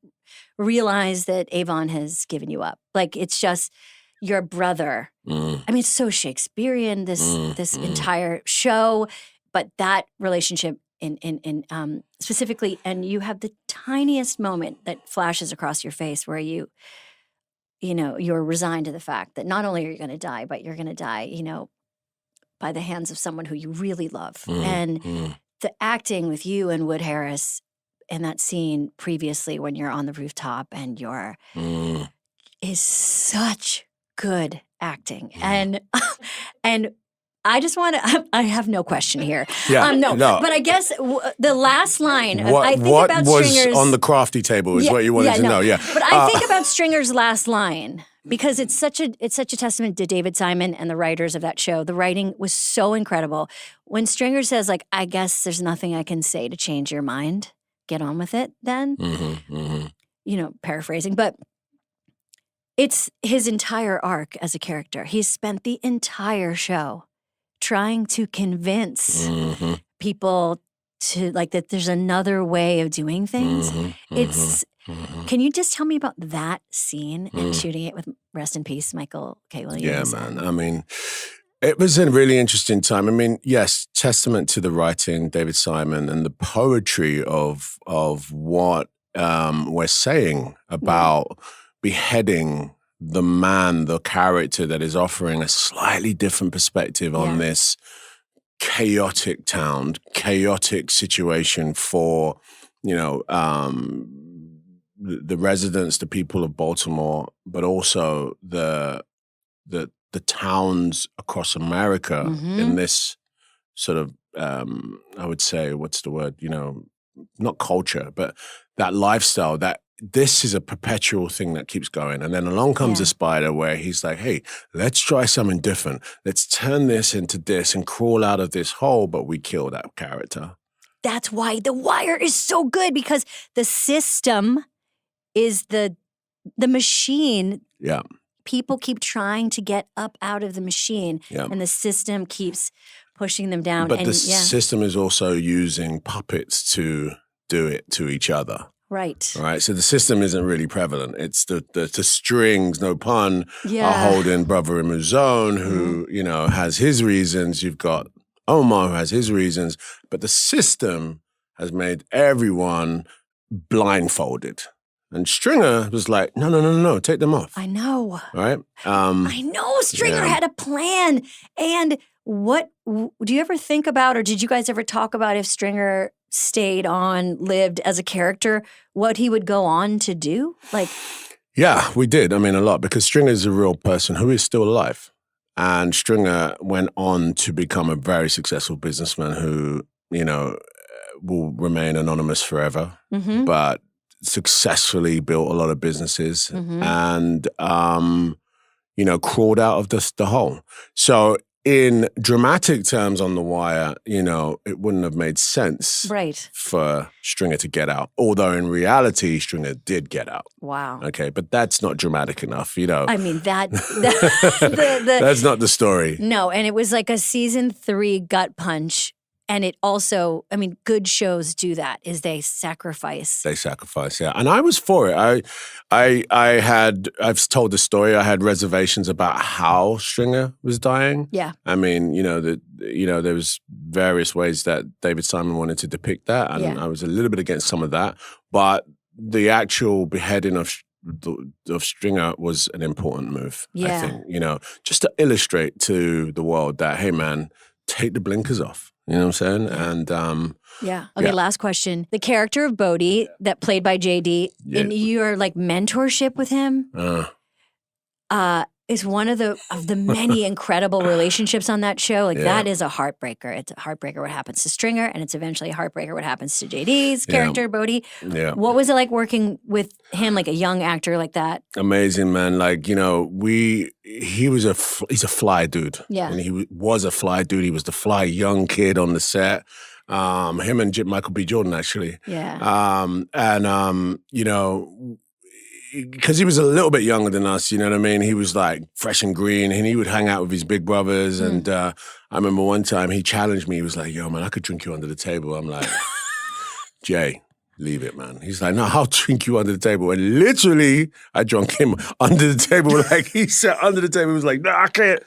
[SPEAKER 1] realize that Avon has given you up. Like, it's just your brother. I mean, it's so Shakespearean, this entire show, but that relationship in specifically, and you have the tiniest moment that flashes across your face where you're resigned to the fact that not only are you going to die, but you're going to die, by the hands of someone who you really love. And the acting with you and Wood Harris in that scene previously when you're on the rooftop and is such good acting. And I just want to. I have no question here.
[SPEAKER 3] Yeah,
[SPEAKER 1] no,
[SPEAKER 3] no.
[SPEAKER 1] but I guess the last line. I think
[SPEAKER 3] What
[SPEAKER 1] about
[SPEAKER 3] was
[SPEAKER 1] Stringer's
[SPEAKER 3] on the crafty table is what you wanted to know. Yeah,
[SPEAKER 1] but I think about Stringer's last line because it's such a testament to David Simon and the writers of that show. The writing was so incredible. When Stringer says, like, "I guess there's nothing I can say to change your mind. Get on with it, then." You know, paraphrasing, but. It's his entire arc as a character. He's spent the entire show trying to convince people to like that there's another way of doing things. Can you just tell me about that scene and shooting it with, rest in peace, Michael K. Williams?
[SPEAKER 3] Yeah, man. I mean, it was a really interesting time. I mean, yes, testament to the writing, David Simon, and the poetry of what we're saying about beheading the man, the character that is offering a slightly different perspective on this chaotic town, chaotic situation for, you know, the residents, the people of Baltimore, but also the towns across America in this sort of, I would say, what's the word, you know, not culture, but that lifestyle, that this is a perpetual thing that keeps going. And then along comes a spider where he's like, hey, let's try something different. Let's turn this into this and crawl out of this hole, but we kill that character.
[SPEAKER 1] That's why The Wire is so good, because the system is the machine.
[SPEAKER 3] Yeah.
[SPEAKER 1] People keep trying to get up out of the machine, and the system keeps pushing them down.
[SPEAKER 3] But the system is also using puppets to do it to each other.
[SPEAKER 1] Right.
[SPEAKER 3] Right. So the system isn't really prevalent. It's the strings, no pun, are holding Brother Imuzone, who, you know, has his reasons. You've got Omar, who has his reasons. But the system has made everyone blindfolded. And Stringer was like, no, take them off.
[SPEAKER 1] I know.
[SPEAKER 3] Right?
[SPEAKER 1] I know. Stringer had a plan. And what do you ever think about, or did you guys ever talk about, if Stringer stayed on, lived as a character, what he would go on to do? Like,
[SPEAKER 3] yeah, we did. I mean, a lot, because Stringer is a real person who is still alive. And Stringer went on to become a very successful businessman who, you know, will remain anonymous forever, but successfully built a lot of businesses and, you know, crawled out of the hole. So in dramatic terms on The Wire, you know, it wouldn't have made sense for Stringer to get out. Although in reality, Stringer did get out.
[SPEAKER 1] Wow.
[SPEAKER 3] Okay, but that's not dramatic enough, you know.
[SPEAKER 1] I mean, that's
[SPEAKER 3] not the story.
[SPEAKER 1] No, and it was like a season 3 gut punch. And it also, I mean, good shows do that, is they sacrifice.
[SPEAKER 3] They sacrifice, yeah. And I was for it. I've told the story, I had reservations about how Stringer was dying.
[SPEAKER 1] Yeah.
[SPEAKER 3] I mean, you know, there was various ways that David Simon wanted to depict that. And I was a little bit against some of that. But the actual beheading of Stringer was an important move, I think. You know, just to illustrate to the world that, hey, man, take the blinkers off. You know what I'm saying? And
[SPEAKER 1] Okay, last question. The character of Bodhi, that played by JD, in your like mentorship with him, is one of the many incredible relationships on that show. Like that is a heartbreaker. It's a heartbreaker what happens to Stringer, and it's eventually a heartbreaker what happens to JD's character, Bodhi. Yeah. What was it like working with him, like a young actor like that?
[SPEAKER 3] Amazing, man. Like, you know, he's a fly dude. Yeah. And he was a fly dude. He was the fly young kid on the set. Him and Michael B. Jordan, actually.
[SPEAKER 1] Yeah.
[SPEAKER 3] You know, because he was a little bit younger than us, you know what I mean? He was like fresh and green, and he would hang out with his big brothers. And I remember one time he challenged me. He was like, yo, man, I could drink you under the table. I'm like, Jay, leave it, man. He's like, no, I'll drink you under the table. And literally, I drunk him under the table. Like, he sat under the table. He was like, no, I can't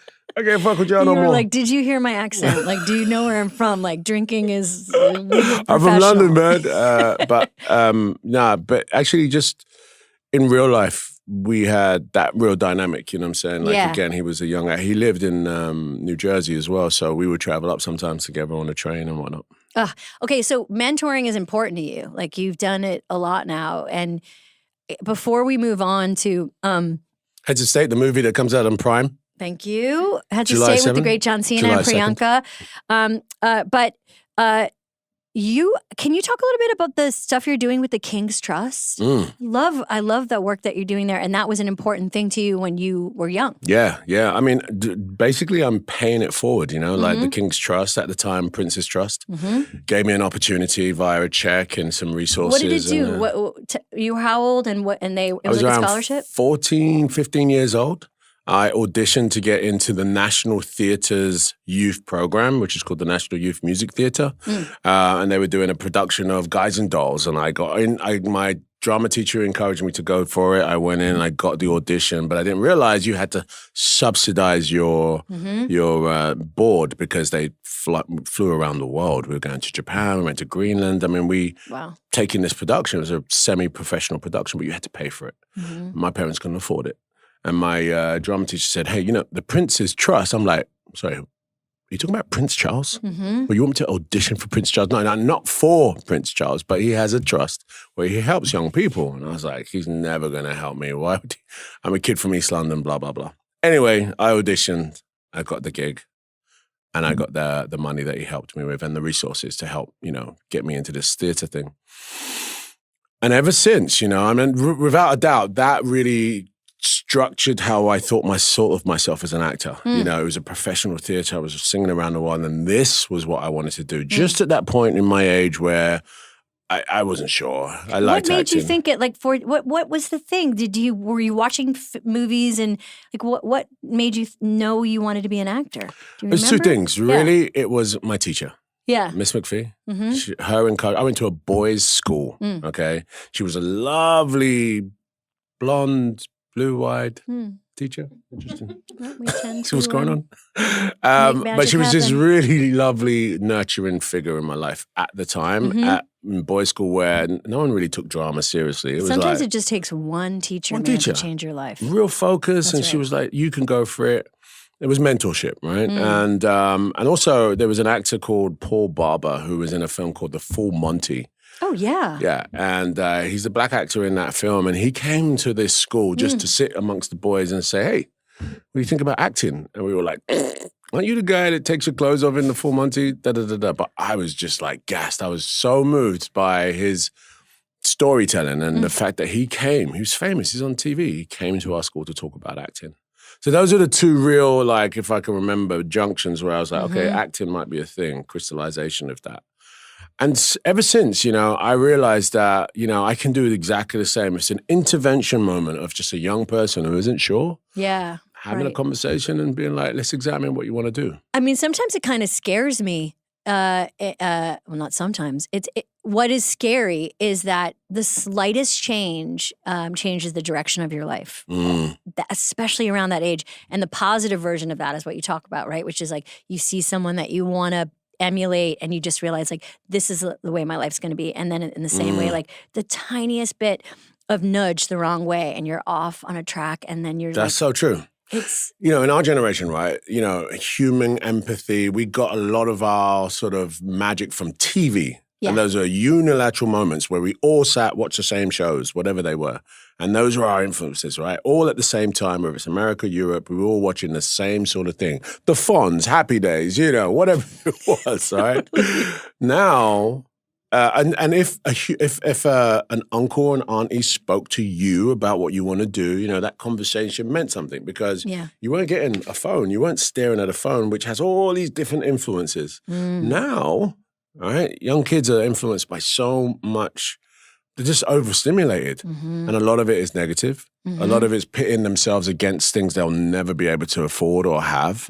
[SPEAKER 3] fuck with y'all no more.
[SPEAKER 1] Like, did you hear my accent? Like, do you know where I'm from? Like, drinking is
[SPEAKER 3] I'm from London, man. But actually just in real life, we had that real dynamic, you know what I'm saying? Like, again, he was a young guy. He lived in New Jersey as well, so we would travel up sometimes together on a train and whatnot.
[SPEAKER 1] Okay, so mentoring is important to you. Like, you've done it a lot now. And before we move on to...
[SPEAKER 3] Heads of State, the movie that comes out on Prime.
[SPEAKER 1] Thank you. Had to
[SPEAKER 3] July
[SPEAKER 1] stay with the
[SPEAKER 3] 7th?
[SPEAKER 1] great John Cena
[SPEAKER 3] July
[SPEAKER 1] and Priyanka. But can you talk a little bit about the stuff you're doing with the King's Trust? I love the work that you're doing there, and that was an important thing to you when you were young.
[SPEAKER 3] Yeah. I mean, basically, I'm paying it forward. Like the King's Trust at the time, Prince's Trust, gave me an opportunity via a check and some resources.
[SPEAKER 1] What did it do? You were how old? And it was like a scholarship?
[SPEAKER 3] 14, 15 years old. I auditioned to get into the National Theatre's youth program, which is called the National Youth Music Theatre. And they were doing a production of Guys and Dolls. And I got in. My drama teacher encouraged me to go for it. I went in and I got the audition, but I didn't realize you had to subsidize your board because they flew around the world. We were going to Japan, we went to Greenland. I mean, taking this production, it was a semi-professional production, but you had to pay for it. My parents couldn't afford it. And my drama teacher said, hey, the Prince's Trust. I'm like, sorry, are you talking about Prince Charles? Well, you want me to audition for Prince Charles? No, not for Prince Charles, but he has a trust where he helps young people. And I was like, he's never going to help me. Why would he? I'm a kid from East London, blah, blah, blah. Anyway, I auditioned. I got the gig. And I got the money that he helped me with and the resources to help, get me into this theatre thing. And ever since, I mean, without a doubt, that really structured how I thought of myself as an actor. It was a professional theatre. I was singing around the world, and this was what I wanted to do. Just at that point in my age where I wasn't sure. I liked acting.
[SPEAKER 1] What made you think it? Like, what was the thing? Were you watching movies and like what made you know you wanted to be an actor? Do you remember?
[SPEAKER 3] There's two things. Really, it was my teacher.
[SPEAKER 1] Yeah.
[SPEAKER 3] Miss McPhee. I went to a boys' school. Okay, she was a lovely blonde, blue-eyed teacher. Interesting. See what's going on? But she was this really lovely, nurturing figure in my life at the time at boys' school where no one really took drama seriously.
[SPEAKER 1] Sometimes it just takes one teacher to change your life.
[SPEAKER 3] Real focus. That's and she was like, you can go for it. It was mentorship, right? And also there was an actor called Paul Barber who was in a film called The Full Monty.
[SPEAKER 1] Oh, yeah.
[SPEAKER 3] Yeah, and he's a black actor in that film, and he came to this school just to sit amongst the boys and say, hey, what do you think about acting? And we were like, aren't you the guy that takes your clothes off in The Full Monty? Da-da-da-da. But I was just like gassed. I was so moved by his storytelling and the fact that he came. He was famous. He's on TV. He came to our school to talk about acting. So those are the two real, like, if I can remember, junctions where I was like, okay, acting might be a thing, crystallization of that. And ever since, I realized that, I can do exactly the same. It's an intervention moment of just a young person who isn't sure.
[SPEAKER 1] Yeah.
[SPEAKER 3] Having a conversation and being like, let's examine what you want to do.
[SPEAKER 1] I mean, sometimes it kind of scares me. Well, not sometimes. What is scary is that the slightest change changes the direction of your life, especially around that age. And the positive version of that is what you talk about, right? Which is like you see someone that you want to emulate and you just realize like this is the way my life's going to be, and then in the same way, like the tiniest bit of nudge the wrong way and you're off on a track, and then
[SPEAKER 3] that's so true.
[SPEAKER 1] It's
[SPEAKER 3] in our generation, right, human empathy, we got a lot of our sort of magic from TV. And those are unilateral moments where we all sat, watched the same shows, whatever they were. And those were our influences, right? All at the same time, whether it's America, Europe, we were all watching the same sort of thing. The Fonz, Happy Days, whatever it was, right? Now, and if an uncle and auntie spoke to you about what you want to do, that conversation meant something because you weren't getting a phone. You weren't staring at a phone, which has all these different influences. Now, all right, young kids are influenced by so much. They're just overstimulated. And a lot of it is negative. A lot of it's pitting themselves against things they'll never be able to afford or have.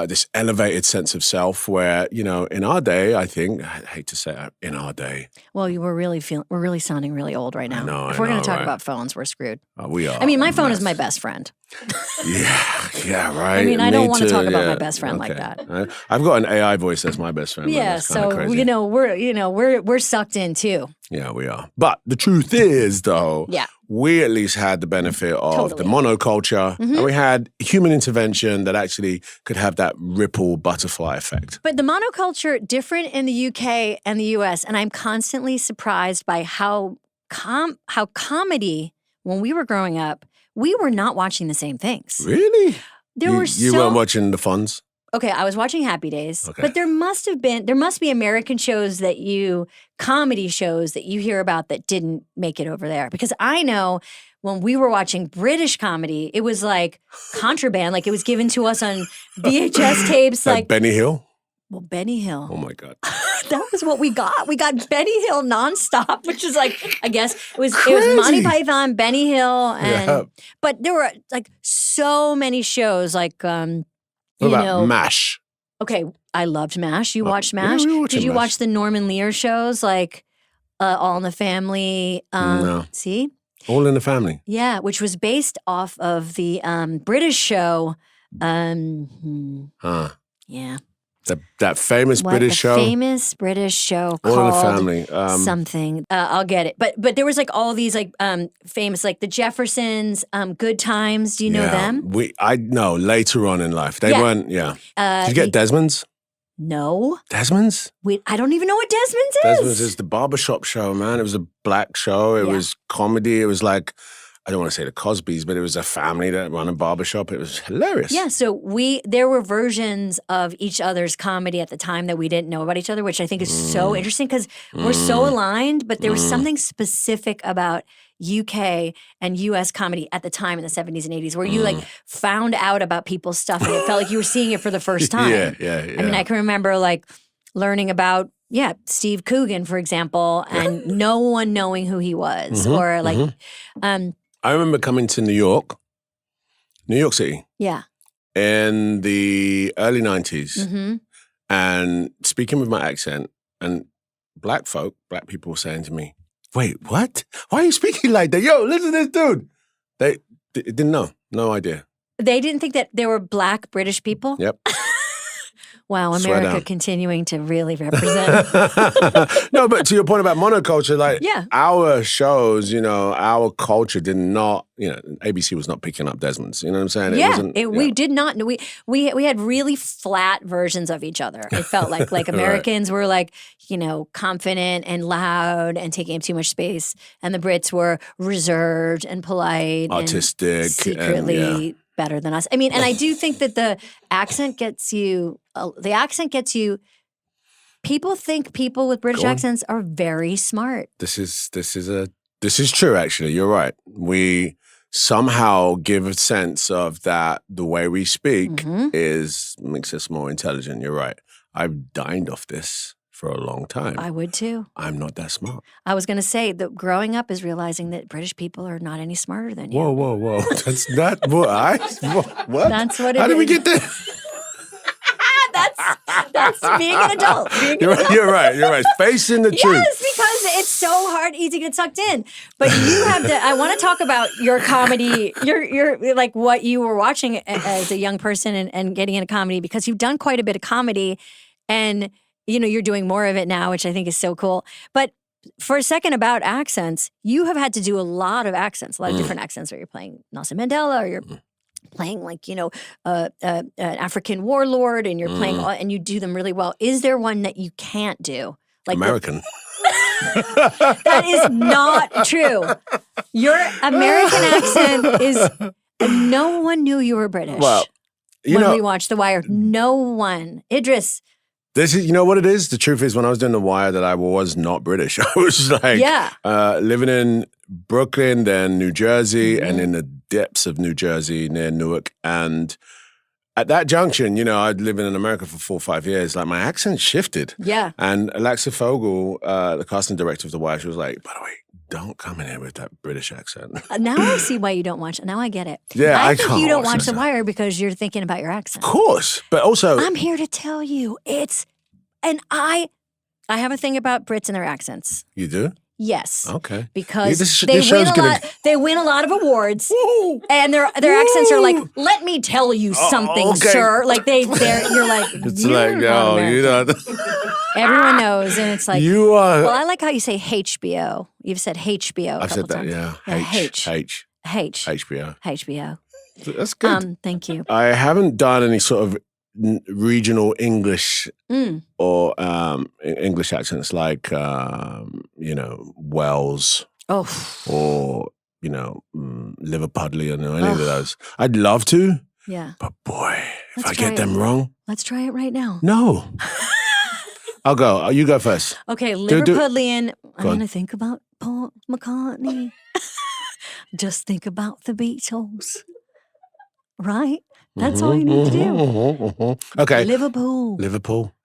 [SPEAKER 3] This elevated sense of self where, in our day, I think, I hate to say it, in our day.
[SPEAKER 1] Well, we're really sounding really old right now. If we're going to talk about phones, we're screwed.
[SPEAKER 3] We are.
[SPEAKER 1] I mean, my phone is my best friend.
[SPEAKER 3] Yeah, right.
[SPEAKER 1] I mean, I don't want to talk about my best friend like that.
[SPEAKER 3] I've got an AI voice that's my best friend.
[SPEAKER 1] Yeah, so crazy. We're sucked in too.
[SPEAKER 3] Yeah, we are. But the truth is, though, we at least had the benefit of the monoculture, and we had human intervention that actually could have that ripple butterfly effect.
[SPEAKER 1] But the monoculture different in the UK and the US, and I'm constantly surprised by how comedy, when we were growing up, we were not watching the same things.
[SPEAKER 3] Really?
[SPEAKER 1] There were
[SPEAKER 3] You weren't watching the Fonz?
[SPEAKER 1] Okay, I was watching Happy Days,
[SPEAKER 3] Okay.
[SPEAKER 1] but there must be American shows comedy shows that you hear about that didn't make it over there. Because I know when we were watching British comedy, it was like contraband, like it was given to us on VHS tapes.
[SPEAKER 3] Like Benny Hill?
[SPEAKER 1] Well, Benny Hill.
[SPEAKER 3] Oh my God.
[SPEAKER 1] That was what we got. We got Benny Hill nonstop, which is like, I guess it was
[SPEAKER 3] Crazy.
[SPEAKER 1] Monty Python, Benny Hill, but there were like so many shows like
[SPEAKER 3] What about MASH?
[SPEAKER 1] Okay, I loved MASH. You watched MASH?
[SPEAKER 3] Yeah, we were watching
[SPEAKER 1] Did you
[SPEAKER 3] MASH.
[SPEAKER 1] watch the Norman Lear shows like All in the Family?
[SPEAKER 3] No.
[SPEAKER 1] See?
[SPEAKER 3] All in the Family.
[SPEAKER 1] Yeah, which was based off of the British show. Yeah.
[SPEAKER 3] That famous British show.
[SPEAKER 1] Famous British show
[SPEAKER 3] All
[SPEAKER 1] called
[SPEAKER 3] in the Family.
[SPEAKER 1] Something. I'll get it. But there was like all these like famous, like the Jeffersons, Good Times. Do you know them?
[SPEAKER 3] I know later on in life. They weren't, Did you get Desmond's?
[SPEAKER 1] No.
[SPEAKER 3] Desmond's?
[SPEAKER 1] I don't even know what Desmond's is.
[SPEAKER 3] Desmond's is the barbershop show, man. It was a black show. It was comedy. It was like, I don't want to say the Cosbys, but it was a family that run a barbershop. It was hilarious.
[SPEAKER 1] Yeah, so there were versions of each other's comedy at the time that we didn't know about each other, which I think is so interesting because we're so aligned, but there was something specific about UK and US comedy at the time in the 70s and 80s where you like found out about people's stuff and it felt like you were seeing it for the first time.
[SPEAKER 3] Yeah.
[SPEAKER 1] I mean, I can remember like learning about Steve Coogan, for example, and no one knowing who he was or like
[SPEAKER 3] I remember coming to New York City.
[SPEAKER 1] Yeah.
[SPEAKER 3] In the early 90s and speaking with my accent and black people were saying to me, wait, what? Why are you speaking like that? Yo, listen to this dude. They didn't know. No idea.
[SPEAKER 1] They didn't think that there were black British people?
[SPEAKER 3] Yep.
[SPEAKER 1] Wow,
[SPEAKER 3] Swear
[SPEAKER 1] America
[SPEAKER 3] down.
[SPEAKER 1] continuing to really represent.
[SPEAKER 3] No, but to your point about monoculture, like
[SPEAKER 1] Yeah.
[SPEAKER 3] our shows, our culture did not, ABC was not picking up Desmond's. You know what I'm saying?
[SPEAKER 1] We did not. We had really flat versions of each other. It felt like Americans were like, confident and loud and taking up too much space, and the Brits were reserved and polite,
[SPEAKER 3] artistic,
[SPEAKER 1] and secretly better than us. I mean, and I do think that the accent gets you. People think people with British accents are very smart.
[SPEAKER 3] This is true. Actually, you're right. We somehow give a sense of that the way we speak makes us more intelligent. You're right. I've dined off this for a long time.
[SPEAKER 1] I would too.
[SPEAKER 3] I'm not that smart.
[SPEAKER 1] I was going to say that growing up is realizing that British people are not any smarter than you.
[SPEAKER 3] Whoa. That's not what what?
[SPEAKER 1] That's what it is.
[SPEAKER 3] How did we get there?
[SPEAKER 1] That's being an adult.
[SPEAKER 3] You're right. Facing the truth.
[SPEAKER 1] Yes, because it's so hard to get sucked in. But you have to. I want to talk about your comedy. Your like what you were watching as a young person and getting into comedy because you've done quite a bit of comedy, and you're doing more of it now, which I think is so cool. But for a second about accents, you have had to do a lot of accents, a lot of different accents. Where you're playing Nelson Mandela, or you're playing like an African warlord, and you're playing and you do them really well. Is there one that you can't do? Like
[SPEAKER 3] American.
[SPEAKER 1] That is not true. Your American accent is. No one knew you were British.
[SPEAKER 3] Well,
[SPEAKER 1] when we watched The Wire, no one. Idris.
[SPEAKER 3] This is, what it is? The truth is, when I was doing The Wire, that I was not British. I was like living in Brooklyn, then New Jersey, and in the depths of New Jersey near Newark. And at that junction, I'd lived in America for 4 or 5 years. Like my accent shifted.
[SPEAKER 1] Yeah.
[SPEAKER 3] And Alexa Fogel, the casting director of The Wire, she was like, by the way, don't come in here with that British accent.
[SPEAKER 1] Now I see why you don't watch it. Now I get it.
[SPEAKER 3] Yeah,
[SPEAKER 1] I think
[SPEAKER 3] can't
[SPEAKER 1] you don't watch The
[SPEAKER 3] that.
[SPEAKER 1] Wire because you're thinking about your accent.
[SPEAKER 3] Of course. But also,
[SPEAKER 1] I'm here to tell you and I have a thing about Brits and their accents.
[SPEAKER 3] You do?
[SPEAKER 1] Yes.
[SPEAKER 3] Okay.
[SPEAKER 1] Because
[SPEAKER 3] this
[SPEAKER 1] they
[SPEAKER 3] show's
[SPEAKER 1] win a lot. They win a lot of awards, and their accents are like, "Let me tell you something,
[SPEAKER 3] okay.
[SPEAKER 1] sir." Like you're like,
[SPEAKER 3] It's
[SPEAKER 1] you're
[SPEAKER 3] like,
[SPEAKER 1] not
[SPEAKER 3] no,
[SPEAKER 1] American. Everyone knows, and it's like
[SPEAKER 3] you are.
[SPEAKER 1] Well, I like how you say HBO. You've said HBO.
[SPEAKER 3] I've said that.
[SPEAKER 1] times.
[SPEAKER 3] Yeah.
[SPEAKER 1] H.
[SPEAKER 3] HBO.
[SPEAKER 1] HBO.
[SPEAKER 3] That's good.
[SPEAKER 1] Thank you.
[SPEAKER 3] I haven't done any sort of regional English or English accents like Wells or Liverpudlian or any of those. I'd love to,
[SPEAKER 1] Yeah.
[SPEAKER 3] But boy, if
[SPEAKER 1] Let's
[SPEAKER 3] I
[SPEAKER 1] try
[SPEAKER 3] get
[SPEAKER 1] it.
[SPEAKER 3] them wrong,
[SPEAKER 1] Let's try it right now.
[SPEAKER 3] no. I'll go. You go first.
[SPEAKER 1] Okay,
[SPEAKER 3] Do-
[SPEAKER 1] Liverpudlian. I'm
[SPEAKER 3] Go on.
[SPEAKER 1] going to think about Paul McCartney. Just think about the Beatles. Right? That's all you need to do.
[SPEAKER 3] Okay.
[SPEAKER 1] Liverpool.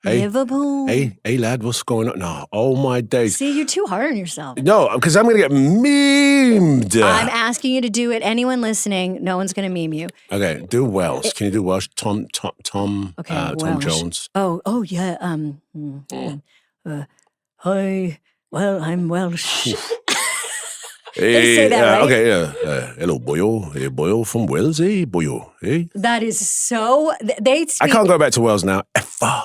[SPEAKER 3] Hey,
[SPEAKER 1] Liverpool.
[SPEAKER 3] hey, lad, what's going on? No, oh my days.
[SPEAKER 1] See, you're too hard on yourself.
[SPEAKER 3] No, because I'm going to get memed.
[SPEAKER 1] I'm asking you to do it. Anyone listening, no one's going to meme you.
[SPEAKER 3] Okay, do Welsh. Can you do Welsh? Tom
[SPEAKER 1] Okay,
[SPEAKER 3] Tom
[SPEAKER 1] Welsh.
[SPEAKER 3] Jones.
[SPEAKER 1] Oh, yeah. Hi. Well, I'm Welsh. They say that, right?
[SPEAKER 3] Okay, yeah. Hello, boyo. Hey, boyo from Wales, hey, boyo. Hey.
[SPEAKER 1] That is so. They speak.
[SPEAKER 3] I can't go back to Wales now. Effa.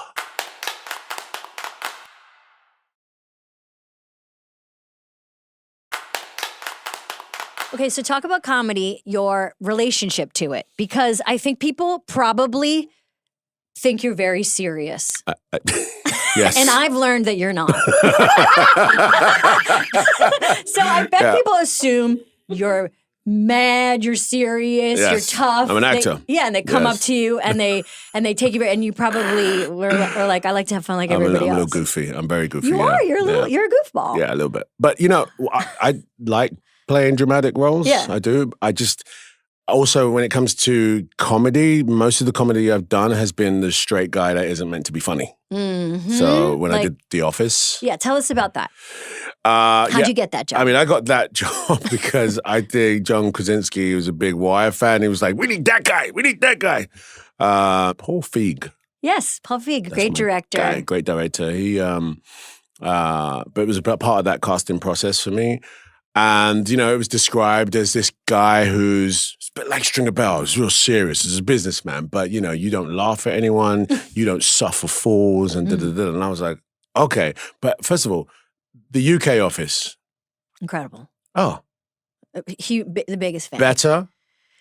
[SPEAKER 1] Okay, so talk about comedy, your relationship to it, because I think people probably think you're very serious.
[SPEAKER 3] Yes.
[SPEAKER 1] And I've learned that you're not. So I bet people assume you're mad, you're serious,
[SPEAKER 3] Yes.
[SPEAKER 1] you're tough.
[SPEAKER 3] I'm an actor.
[SPEAKER 1] And they come up
[SPEAKER 3] Yes.
[SPEAKER 1] to you and they take you, and you probably were like, I like to have fun like everybody
[SPEAKER 3] I'm a
[SPEAKER 1] else.
[SPEAKER 3] little goofy. I'm very goofy.
[SPEAKER 1] You are. You're a little. You're a goofball.
[SPEAKER 3] Yeah, a little bit. But I like playing dramatic roles.
[SPEAKER 1] Yeah.
[SPEAKER 3] I do. I just also, when it comes to comedy, most of the comedy I've done has been the straight guy that isn't meant to be funny.
[SPEAKER 1] Mm-hmm.
[SPEAKER 3] So when I did The Office,
[SPEAKER 1] yeah, tell us about that. How'd you get that job?
[SPEAKER 3] I mean, I got that job because I think John Krasinski was a big Wire fan. He was like, "We need that guy. We need that guy." Paul Feig.
[SPEAKER 1] Yes, Paul Feig,
[SPEAKER 3] That's
[SPEAKER 1] great
[SPEAKER 3] my
[SPEAKER 1] director.
[SPEAKER 3] guy, great director. He, but it was about part of that casting process for me. And, it was described as this guy who's a bit like Stringer Bell. He's real serious. He's a businessman, but, you don't laugh at anyone. You don't suffer fools and da-da-da. And I was like, okay. But first of all, the UK office.
[SPEAKER 1] Incredible.
[SPEAKER 3] Oh.
[SPEAKER 1] The biggest fan.
[SPEAKER 3] Better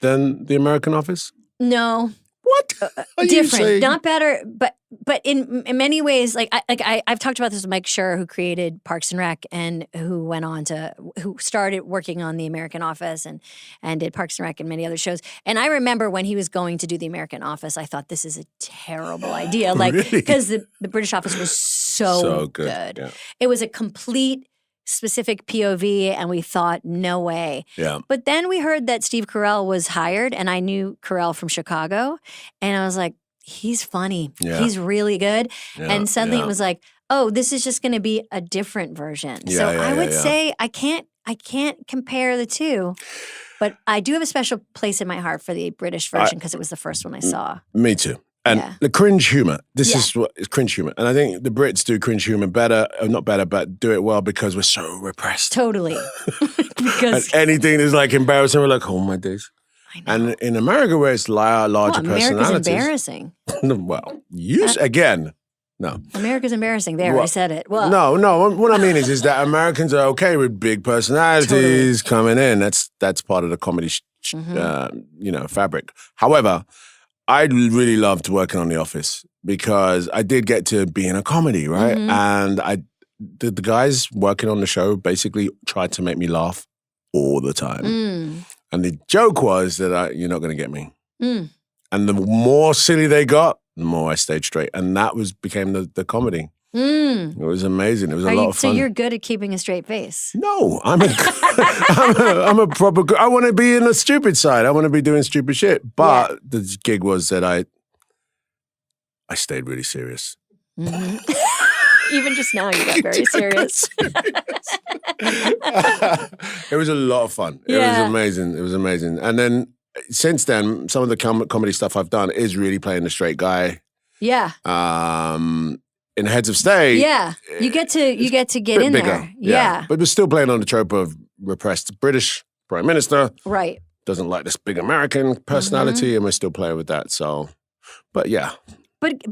[SPEAKER 3] than the American office?
[SPEAKER 1] No.
[SPEAKER 3] What? Are you
[SPEAKER 1] Different,
[SPEAKER 3] saying?
[SPEAKER 1] not better, but in many ways, I've talked about this with Mike Schur, who created Parks and Rec and who started working on the American Office and did Parks and Rec and many other shows. And I remember when he was going to do the American Office, I thought this is a terrible idea, because the British Office was so good.
[SPEAKER 3] Yeah.
[SPEAKER 1] It was a complete specific POV, and we thought, no way.
[SPEAKER 3] Yeah.
[SPEAKER 1] But then we heard that Steve Carell was hired, and I knew Carell from Chicago, and I was like, he's funny.
[SPEAKER 3] Yeah.
[SPEAKER 1] He's really good.
[SPEAKER 3] Yeah,
[SPEAKER 1] and suddenly
[SPEAKER 3] yeah.
[SPEAKER 1] it was like, oh, this is just going to be a different version.
[SPEAKER 3] Yeah,
[SPEAKER 1] so
[SPEAKER 3] yeah,
[SPEAKER 1] I would
[SPEAKER 3] yeah.
[SPEAKER 1] say I can't compare the two, but I do have a special place in my heart for the British version because it was the first one I saw.
[SPEAKER 3] Me too. And
[SPEAKER 1] Yeah.
[SPEAKER 3] the cringe humor. This is what is cringe humor. And I think the Brits do cringe humor better, or not better, but do it well because we're so repressed.
[SPEAKER 1] Totally. Because
[SPEAKER 3] And anything that's like embarrassing, we're like, oh my days.
[SPEAKER 1] I know.
[SPEAKER 3] And in America, where it's larger
[SPEAKER 1] America's
[SPEAKER 3] personalities.
[SPEAKER 1] embarrassing.
[SPEAKER 3] Well, again. No.
[SPEAKER 1] America's embarrassing. There, I
[SPEAKER 3] Well,
[SPEAKER 1] said it. Well,
[SPEAKER 3] No. What I mean is that Americans are okay with big personalities coming in. That's part of the comedy, fabric. However, I really loved working on The Office because I did get to be in a comedy, right?
[SPEAKER 1] Mhm.
[SPEAKER 3] And the guys working on the show basically tried to make me laugh all the time.
[SPEAKER 1] Mm.
[SPEAKER 3] And the joke was that you're not going to get me.
[SPEAKER 1] Mm.
[SPEAKER 3] And the more silly they got, the more I stayed straight. And that became the comedy.
[SPEAKER 1] Mm.
[SPEAKER 3] It was amazing. It was a lot of
[SPEAKER 1] So
[SPEAKER 3] fun.
[SPEAKER 1] you're good at keeping a straight face.
[SPEAKER 3] No, I'm a proper. I want to be in the stupid side. I want to be doing stupid shit. But the gig was that I stayed really serious.
[SPEAKER 1] Mhm. Even just now, you got very serious.
[SPEAKER 3] It was a lot of fun. It was amazing. It was amazing. And then since then, some of the comedy stuff I've done is really playing the straight guy.
[SPEAKER 1] Yeah.
[SPEAKER 3] In Heads of State.
[SPEAKER 1] Yeah. You get to get in
[SPEAKER 3] bigger.
[SPEAKER 1] there. Yeah.
[SPEAKER 3] But we're still playing on the trope of repressed British Prime Minister.
[SPEAKER 1] Right.
[SPEAKER 3] Doesn't like this big American personality, and we're still playing with that. So, but yeah.
[SPEAKER 1] But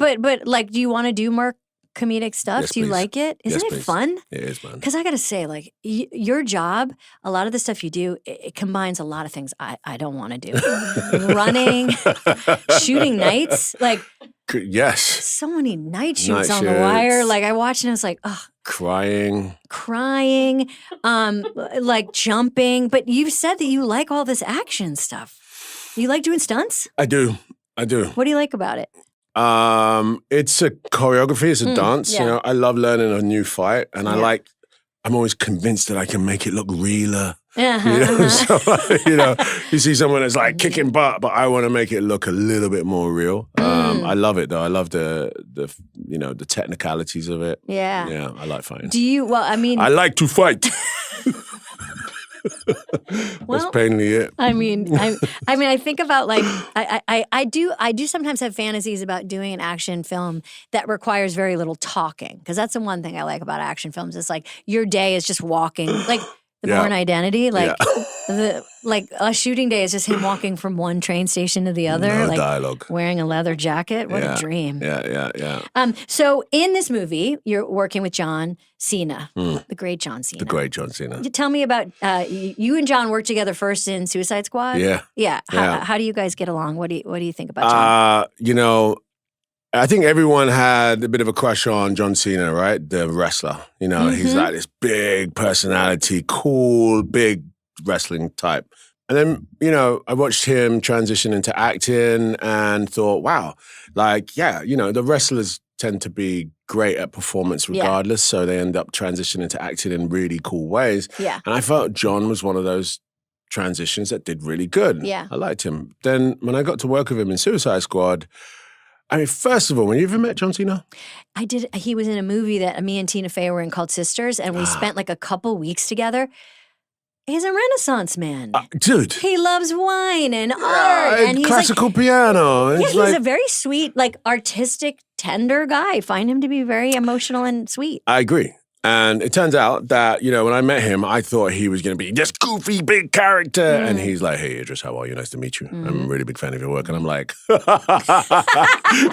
[SPEAKER 1] like, do you want to do more comedic stuff?
[SPEAKER 3] Yes,
[SPEAKER 1] Do you
[SPEAKER 3] please.
[SPEAKER 1] like it? Isn't
[SPEAKER 3] Yes,
[SPEAKER 1] it
[SPEAKER 3] please.
[SPEAKER 1] fun?
[SPEAKER 3] It is, man.
[SPEAKER 1] Because I got to say, like, your job, a lot of the stuff you do, it combines a lot of things I don't want to do. Running, shooting nights, like
[SPEAKER 3] Yes.
[SPEAKER 1] so many night shoots
[SPEAKER 3] Night
[SPEAKER 1] on the wire.
[SPEAKER 3] shoots.
[SPEAKER 1] Like I watched and I was like, oh,
[SPEAKER 3] Crying.
[SPEAKER 1] crying, like jumping. But you said that you like all this action stuff. You like doing stunts?
[SPEAKER 3] I do.
[SPEAKER 1] What do you like about it?
[SPEAKER 3] It's a choreography, it's a dance.
[SPEAKER 1] yeah.
[SPEAKER 3] You know, I love learning a new fight, and I'm always convinced that I can make it look realer. You know, so, you know, you see someone that's like kicking butt, but I want to make it look a little bit more real. I love it though. I love the you know, the technicalities of it.
[SPEAKER 1] Yeah.
[SPEAKER 3] Yeah, I like fighting.
[SPEAKER 1] Do you? Well, I mean,
[SPEAKER 3] I like to fight. That's plainly it.
[SPEAKER 1] I mean, I think about like I do sometimes have fantasies about doing an action film that requires very little talking, because that's the one thing I like about action films. It's like your day is just walking, like the Bourne Identity, like a shooting day is just him walking from one train station to the other,
[SPEAKER 3] No
[SPEAKER 1] like
[SPEAKER 3] dialogue.
[SPEAKER 1] wearing a leather jacket. What a dream!
[SPEAKER 3] Yeah.
[SPEAKER 1] So in this movie, you're working with John Cena, the great John Cena.
[SPEAKER 3] The great John Cena.
[SPEAKER 1] Tell me about you and John worked together first in Suicide Squad.
[SPEAKER 3] Yeah.
[SPEAKER 1] How do you guys get along? What do you think about John?
[SPEAKER 3] You know, I think everyone had a bit of a crush on John Cena, right? The wrestler. You know, he's like this big personality, cool, big wrestling type. And then, you know, I watched him transition into acting and thought, wow, like, you know, the wrestlers tend to be great at performance regardless, so they end up transitioning to acting in really cool ways.
[SPEAKER 1] Yeah.
[SPEAKER 3] And I felt John was one of those transitions that did really good.
[SPEAKER 1] Yeah.
[SPEAKER 3] I liked him. Then when I got to work with him in Suicide Squad, I mean, first of all, when you ever met John Cena?
[SPEAKER 1] I did. He was in a movie that me and Tina Fey were in called Sisters, and we spent like a couple weeks together. He's a Renaissance man.
[SPEAKER 3] Dude.
[SPEAKER 1] He loves wine and art. And he's
[SPEAKER 3] classical piano.
[SPEAKER 1] He's a very sweet, like artistic, tender guy. I find him to be very emotional and sweet.
[SPEAKER 3] I agree. And it turns out that, you know, when I met him, I thought he was going to be this goofy, big character. And he's like, hey, Idris, how are you? Nice to meet you. I'm a really big fan of your work. And I'm like,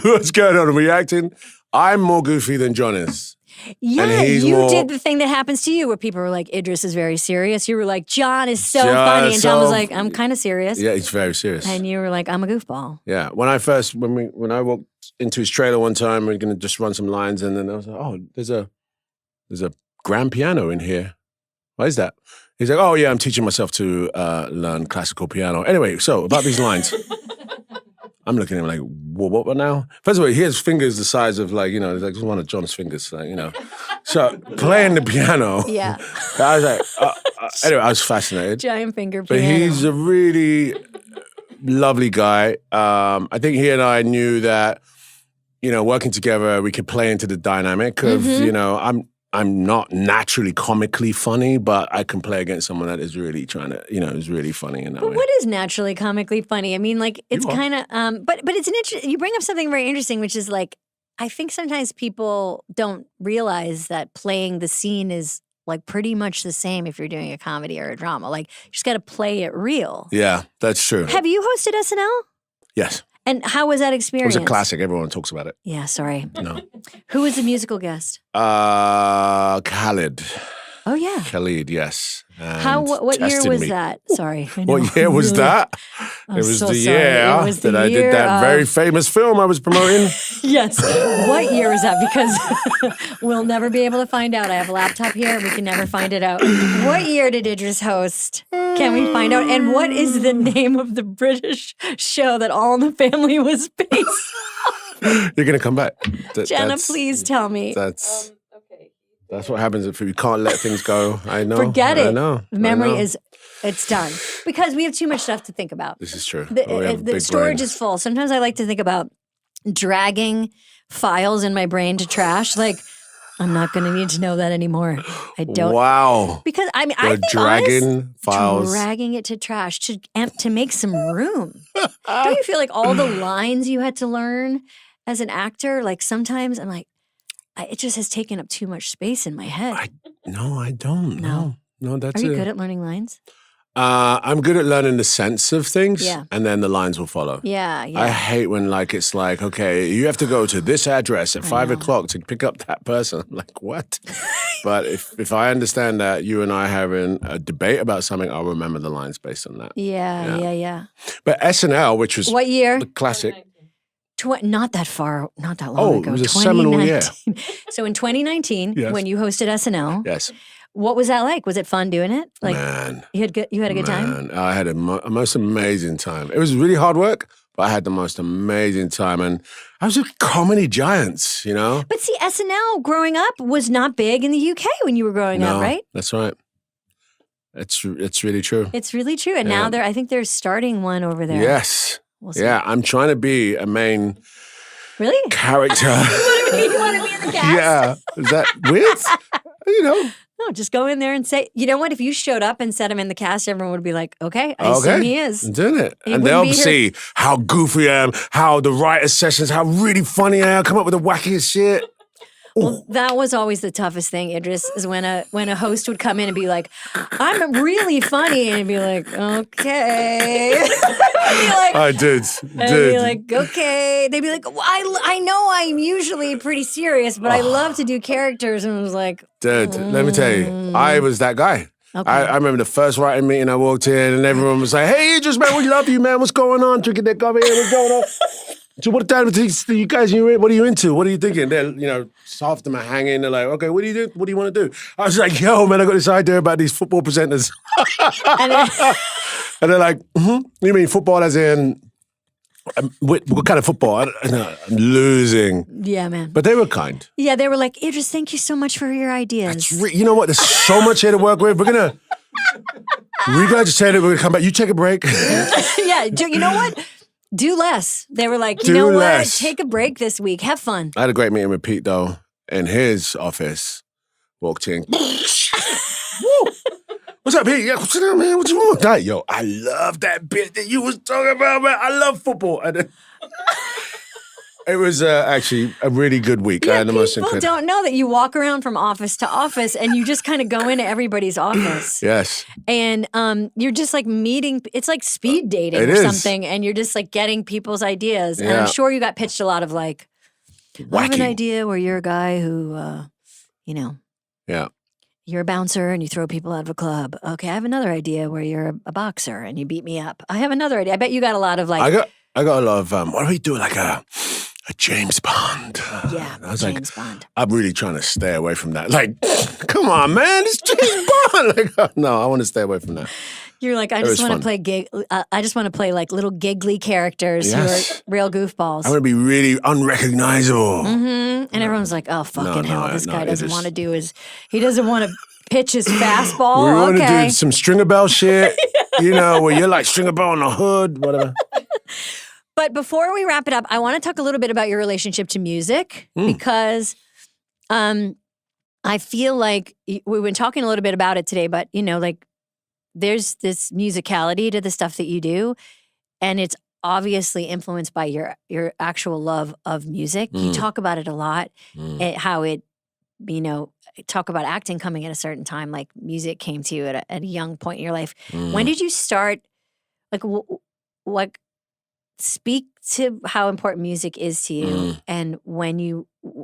[SPEAKER 3] what's going on? Are we acting? I'm more goofy than John is.
[SPEAKER 1] Yeah, you did the thing that happens to you where people were like, Idris is very serious. You were like, John is so funny. And John was like, I'm kind of serious.
[SPEAKER 3] Yeah, he's very serious.
[SPEAKER 1] And you were like, I'm a goofball.
[SPEAKER 3] Yeah. When I walked into his trailer one time, we are going to just run some lines. And then I was like, oh, there's a grand piano in here. Why is that? He's like, oh, yeah, I'm teaching myself to learn classical piano. Anyway, so about these lines. I'm looking at him like, what now? First of all, he has fingers the size of like, you know, like one of John's fingers, like, you know. So playing the piano.
[SPEAKER 1] Yeah.
[SPEAKER 3] I was like, anyway, I was fascinated.
[SPEAKER 1] Giant finger
[SPEAKER 3] But
[SPEAKER 1] piano.
[SPEAKER 3] he's a really lovely guy. I think he and I knew that, you know, working together, we could play into the dynamic of, you know, I'm not naturally comically funny, but I can play against someone that is really trying to, you know, is really funny in that way.
[SPEAKER 1] What is naturally comically funny? I mean, like, it's kind of, but it's an you bring up something very interesting, which is like, I think sometimes people don't realize that playing the scene is like pretty much the same if you're doing a comedy or a drama. Like, you just got to play it real.
[SPEAKER 3] Yeah, that's true.
[SPEAKER 1] Have you hosted SNL?
[SPEAKER 3] Yes.
[SPEAKER 1] And how was that
[SPEAKER 3] It
[SPEAKER 1] experience?
[SPEAKER 3] was a classic. Everyone talks about it.
[SPEAKER 1] Yeah, sorry.
[SPEAKER 3] No.
[SPEAKER 1] Who was the musical guest?
[SPEAKER 3] Khalid.
[SPEAKER 1] Oh, yeah.
[SPEAKER 3] Khalid, yes. And
[SPEAKER 1] what year
[SPEAKER 3] tested
[SPEAKER 1] was
[SPEAKER 3] me.
[SPEAKER 1] that? Sorry. I know.
[SPEAKER 3] What year was that?
[SPEAKER 1] I'm
[SPEAKER 3] It was
[SPEAKER 1] so
[SPEAKER 3] the
[SPEAKER 1] sorry.
[SPEAKER 3] year
[SPEAKER 1] It was the
[SPEAKER 3] that I
[SPEAKER 1] year
[SPEAKER 3] did that
[SPEAKER 1] of-
[SPEAKER 3] very famous film I was promoting.
[SPEAKER 1] Yes. What year was that? Because we'll never be able to find out. I have a laptop here and we can never find it out. What year did Idris host? Can we find out? And what is the name of the British show that All in the Family was based?
[SPEAKER 3] You're going to come back.
[SPEAKER 1] Jenna, please tell me.
[SPEAKER 3] That's what happens if you can't let things go. I know.
[SPEAKER 1] Forget it.
[SPEAKER 3] I know.
[SPEAKER 1] Memory it's done. Because we have too much stuff to think about.
[SPEAKER 3] This is true.
[SPEAKER 1] The storage is full. Sometimes I like to think about dragging files in my brain to trash. Like, I'm not going to need to know that anymore. I don't.
[SPEAKER 3] Wow.
[SPEAKER 1] Because I mean, I think
[SPEAKER 3] dragging files.
[SPEAKER 1] dragging it to trash to make some room. Don't you feel like all the lines you had to learn as an actor, like sometimes I'm like, it just has taken up too much space in my head.
[SPEAKER 3] No, I don't. No, that's
[SPEAKER 1] Are you good at learning lines?
[SPEAKER 3] I'm good at learning the sense of things,
[SPEAKER 1] Yeah.
[SPEAKER 3] and then the lines will follow.
[SPEAKER 1] Yeah.
[SPEAKER 3] I hate when it's like, okay, you have to go to this address at 5 o'clock to pick up that person. I'm like, what? But if I understand that you and I are having a debate about something, I'll remember the lines based on that.
[SPEAKER 1] Yeah.
[SPEAKER 3] But SNL, which was
[SPEAKER 1] What year?
[SPEAKER 3] the classic.
[SPEAKER 1] Not that long ago.
[SPEAKER 3] It was a seminal year.
[SPEAKER 1] So in 2019,
[SPEAKER 3] Yes.
[SPEAKER 1] when you hosted SNL,
[SPEAKER 3] Yes.
[SPEAKER 1] What was that like? Was it fun doing it? Like,
[SPEAKER 3] Man.
[SPEAKER 1] you had a good time?
[SPEAKER 3] I had a most amazing time. It was really hard work, but I had the most amazing time. And I was with comedy giants, you know?
[SPEAKER 1] But see, SNL growing up was not big in the UK when you were growing up, right?
[SPEAKER 3] That's right. It's really true.
[SPEAKER 1] It's really true. And now I think they're starting one over there.
[SPEAKER 3] Yes.
[SPEAKER 1] We'll see.
[SPEAKER 3] Yeah, I'm trying to be a main character.
[SPEAKER 1] You want to be in the cast?
[SPEAKER 3] Yeah. Is that weird? You know.
[SPEAKER 1] No, just go in there and say, you know what? If you showed up and said him in the cast, everyone would be like, okay, I assume he is.
[SPEAKER 3] I'm doing it.
[SPEAKER 1] He
[SPEAKER 3] and
[SPEAKER 1] wouldn't
[SPEAKER 3] they'll
[SPEAKER 1] be
[SPEAKER 3] see how goofy I am, how the writer's sessions, how really funny I am, come up with the wackiest shit.
[SPEAKER 1] Well, that was always the toughest thing, Idris, is when a host would come in and be like, I'm really funny, and be like, okay.
[SPEAKER 3] I did.
[SPEAKER 1] And I'd be like, okay. They'd be like, well, I know I'm usually pretty serious, but I love to do characters. And I was like,
[SPEAKER 3] dude, let me tell you, I was that guy.
[SPEAKER 1] Okay.
[SPEAKER 3] I remember the first writing meeting I walked in and everyone was like, hey, Idris, man, we love you, man. What's going on? Drinking that coffee, what's going on? So what time do you guys, what are you into? What are you thinking? They're, half of them are hanging. They're like, okay, what do you do? What do you want to do? I was like, yo, man, I got this idea about these football presenters. And they're like, you mean football as in, what kind of football? I'm losing.
[SPEAKER 1] yeah, man.
[SPEAKER 3] But they were kind.
[SPEAKER 1] Yeah, they were like, Idris, thank you so much for your ideas.
[SPEAKER 3] You know what? There's so much here to work with. We're going to regurgitate it. We're going to come back. You take a break.
[SPEAKER 1] Yeah, you know what? Do less. They were like, you
[SPEAKER 3] Do
[SPEAKER 1] know
[SPEAKER 3] less.
[SPEAKER 1] what? Take a break this week. Have fun.
[SPEAKER 3] I had a great meeting with Pete, though, in his office. Walked in. What's up, Pete? Yeah, what's up, man? What you want? That, yo, I love that bit that you was talking about, man. I love football. And it was actually a really good week.
[SPEAKER 1] Yeah,
[SPEAKER 3] I had the most
[SPEAKER 1] people don't know that you walk around from office to office and you just kind of go into everybody's office.
[SPEAKER 3] Yes.
[SPEAKER 1] And you're just like meeting, it's like speed dating
[SPEAKER 3] It
[SPEAKER 1] or
[SPEAKER 3] is.
[SPEAKER 1] something. And you're just like getting people's ideas. And
[SPEAKER 3] Yeah.
[SPEAKER 1] I'm sure you got pitched a lot of like, I have an
[SPEAKER 3] Wacky.
[SPEAKER 1] idea where you're a guy who,
[SPEAKER 3] Yeah.
[SPEAKER 1] you're a bouncer and you throw people out of a club. Okay, I have another idea where you're a boxer and you beat me up. I have another idea. I bet you got a lot of like,
[SPEAKER 3] I got a lot of, what do we do? Like a James Bond.
[SPEAKER 1] yeah,
[SPEAKER 3] I was
[SPEAKER 1] James Bond.
[SPEAKER 3] I'm really trying to stay away from that. Like, come on, man, it's James Bond. Like, no, I want to stay away from that.
[SPEAKER 1] You're like, I just want to play I just want to play like little giggly characters who are real goofballs.
[SPEAKER 3] I want to be really unrecognizable.
[SPEAKER 1] And everyone's like, oh, fucking hell, this guy doesn't
[SPEAKER 3] just-
[SPEAKER 1] want to do he doesn't want to pitch his fastball.
[SPEAKER 3] We want to
[SPEAKER 1] Okay.
[SPEAKER 3] do some stringer bell shit, where you're like stringer bell on the hood, whatever.
[SPEAKER 1] But before we wrap it up, I want to talk a little bit about your relationship to music because I feel like we've been talking a little bit about it today, but like there's this musicality to the stuff that you do, and it's obviously influenced by your actual love of music. You talk about it a lot, how it, talk about acting coming at a certain time, like music came to you at a young point in your life. When did you start, like, speak to how important music is to you and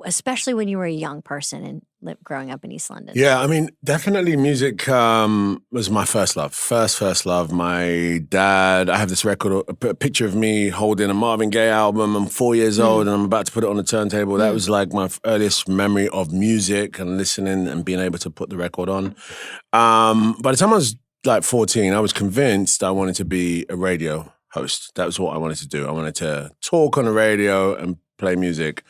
[SPEAKER 1] especially when you were a young person and growing up in East London? Yeah,
[SPEAKER 3] I mean, definitely music was my first love. First love. My dad, I have this record, a picture of me holding a Marvin Gaye album. I'm 4 years old and I'm about to put it on the turntable. That was like my earliest memory of music and listening and being able to put the record on. By the time I was like 14, I was convinced I wanted to be a radio host. That was what I wanted to do. I wanted to talk on the radio and play music.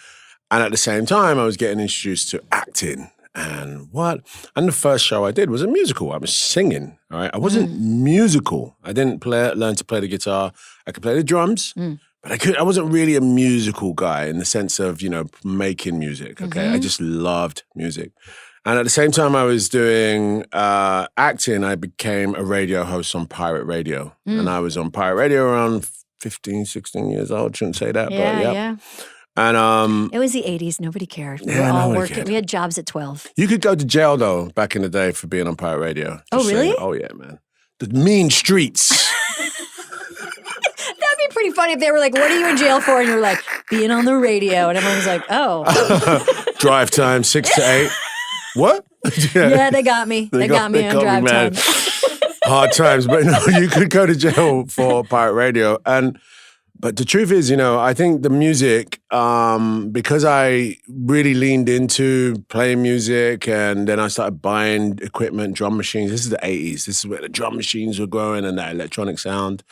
[SPEAKER 3] And at the same time, I was getting introduced to acting and the first show I did was a musical. I was singing, all right? I wasn't musical. I didn't learn to play the guitar. I could play the drums, but I wasn't really a musical guy in the sense of, making music, okay? I just loved music. And at the same time I was doing acting, I became a radio host on pirate radio. And I was on pirate radio around 15, 16 years old. Shouldn't say that, but yeah. And
[SPEAKER 1] it was the 80s. Nobody cared. We were
[SPEAKER 3] Yeah,
[SPEAKER 1] all
[SPEAKER 3] nobody
[SPEAKER 1] working.
[SPEAKER 3] cared.
[SPEAKER 1] We had jobs at 12.
[SPEAKER 3] you could go to jail, though, back in the day for being on pirate radio.
[SPEAKER 1] Oh,
[SPEAKER 3] Just
[SPEAKER 1] really?
[SPEAKER 3] saying. Oh, yeah, man. The mean streets.
[SPEAKER 1] That'd be pretty funny if they were like, what are you in jail for? And you're like, being on the radio. And everyone was like, oh.
[SPEAKER 3] Drive time, 6 to 8. What?
[SPEAKER 1] Yeah, they got me. They got me on drive
[SPEAKER 3] man.
[SPEAKER 1] time.
[SPEAKER 3] Hard times. But no, you could go to jail for pirate radio. And But the truth is, I think the music, because I really leaned into playing music and then I started buying equipment, drum machines. This is the 80s. This is where the drum machines were growing and that electronic sound.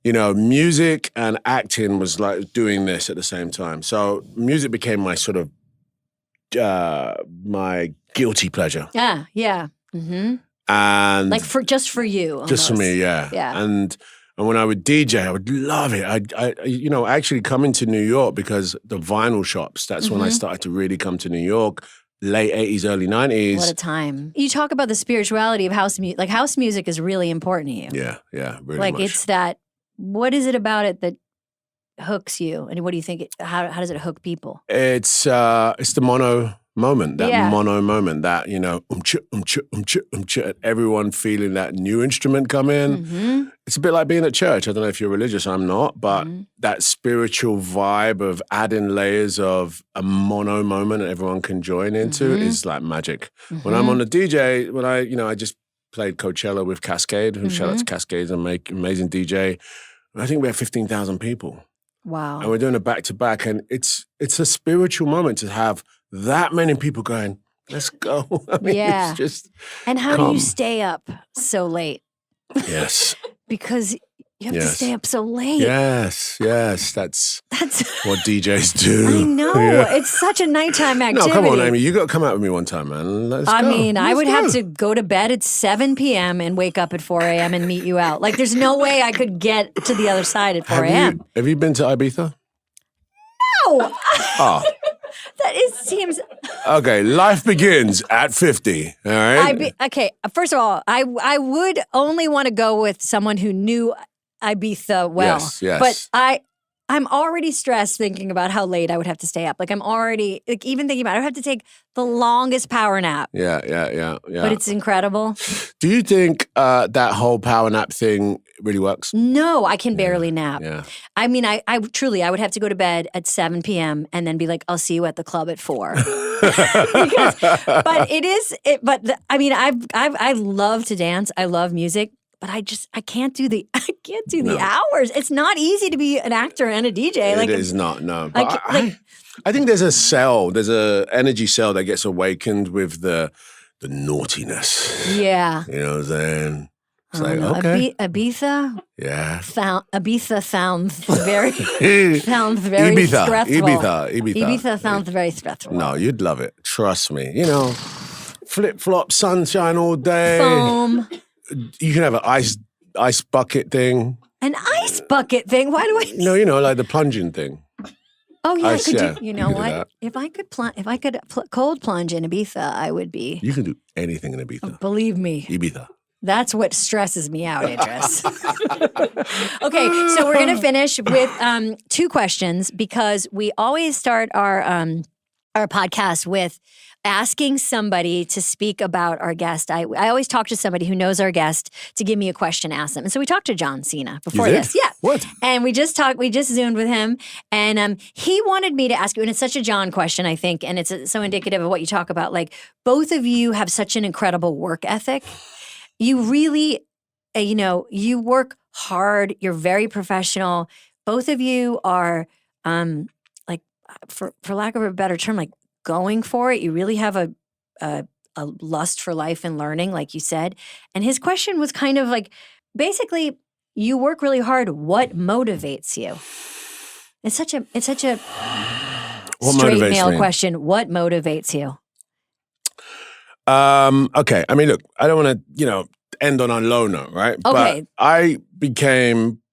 [SPEAKER 3] Music and acting was like doing this at the same time. So music became my sort of, my guilty pleasure.
[SPEAKER 1] Yeah. Mm-hmm.
[SPEAKER 3] And
[SPEAKER 1] like just for you. Almost.
[SPEAKER 3] Just for me, yeah. And when I would DJ, I would love it. I actually coming to New York because the vinyl shops, that's when I started to really come to New York, late 80s, early 90s.
[SPEAKER 1] What a time. You talk about the spirituality of house music. Like house music is really important to you.
[SPEAKER 3] Yeah, really
[SPEAKER 1] like
[SPEAKER 3] much.
[SPEAKER 1] It's that, what is it about it that hooks you? And what do you think, how does it hook people?
[SPEAKER 3] It's the mono moment, mono moment, that, everyone feeling that new instrument come in. Mm-hmm. It's a bit like being at church. I don't know if you're religious, I'm not, but that spiritual vibe of adding layers of a mono moment that everyone can join into is like magic. When I'm on the DJ, when I just played Coachella with Cascade, who shout out to Cascade's an amazing DJ. I think we had 15,000 people.
[SPEAKER 1] Wow.
[SPEAKER 3] And we're doing a back-to-back, and it's a spiritual moment to have that many people going, let's go. I mean, it's just
[SPEAKER 1] And how do you stay up so late?
[SPEAKER 3] Yes.
[SPEAKER 1] Because you have to stay up so late.
[SPEAKER 3] Yes. That's what DJs do.
[SPEAKER 1] I know. It's such a nighttime activity.
[SPEAKER 3] No, come on, Amy. You got to come out with me one time, man. Let's go.
[SPEAKER 1] I would have to go to bed at 7 p.m. and wake up at 4 a.m. and meet you out. Like, there's no way I could get to the other side at 4 a.m.
[SPEAKER 3] Have you been to Ibiza?
[SPEAKER 1] No.
[SPEAKER 3] Oh.
[SPEAKER 1] Seems...
[SPEAKER 3] Okay, life begins at 50, all right?
[SPEAKER 1] Okay, first of all, I would only want to go with someone who knew Ibiza well.
[SPEAKER 3] Yes.
[SPEAKER 1] But I'm already stressed thinking about how late I would have to stay up. Like, I'm already, even thinking about it, I would have to take the longest power nap.
[SPEAKER 3] Yeah.
[SPEAKER 1] But it's incredible.
[SPEAKER 3] Do you think that whole power nap thing really works?
[SPEAKER 1] No, I can barely nap.
[SPEAKER 3] Yeah.
[SPEAKER 1] I mean, I truly, I would have to go to bed at 7 p.m. and then be like, I'll see you at the club at 4. I love to dance. I love music. But I can't do the hours. It's not easy to be an actor and a DJ.
[SPEAKER 3] It is not, no. But I think there's a energy cell that gets awakened with the naughtiness.
[SPEAKER 1] Yeah.
[SPEAKER 3] You know what I'm saying? It's like,
[SPEAKER 1] no.
[SPEAKER 3] okay.
[SPEAKER 1] Ibiza?
[SPEAKER 3] Yeah.
[SPEAKER 1] Ibiza sounds very stressful. Ibiza sounds very stressful.
[SPEAKER 3] No, you'd love it. Trust me. Flip-flop, sunshine all day.
[SPEAKER 1] Foam.
[SPEAKER 3] You can have an ice bucket thing.
[SPEAKER 1] An ice bucket thing? Why do I?
[SPEAKER 3] No, like the plunging thing.
[SPEAKER 1] Oh yeah,
[SPEAKER 3] ice,
[SPEAKER 1] you know what? If I could cold plunge in Ibiza, I would be.
[SPEAKER 3] You can do anything in Ibiza.
[SPEAKER 1] Believe me.
[SPEAKER 3] Ibiza.
[SPEAKER 1] That's what stresses me out, Idris. Okay, so we're gonna finish with 2 questions because we always start our podcast with asking somebody to speak about our guest. I always talk to somebody who knows our guest to give me a question, ask them. And so we talked to John Cena before this. Yeah.
[SPEAKER 3] What?
[SPEAKER 1] And we just Zoomed with him. And he wanted me to ask you, and it's such a John question, I think, and it's so indicative of what you talk about. Like, both of you have such an incredible work ethic. You really, you work hard. You're very professional. Both of you are, for lack of a better term, like, going for it. You really have a lust for life and learning, like you said. And his question was kind of like, basically, you work really hard. What motivates you? It's such a straight male question. What motivates you?
[SPEAKER 3] Okay. I mean, look, I don't want to, end on a low note, right?
[SPEAKER 1] Okay.
[SPEAKER 3] But I became,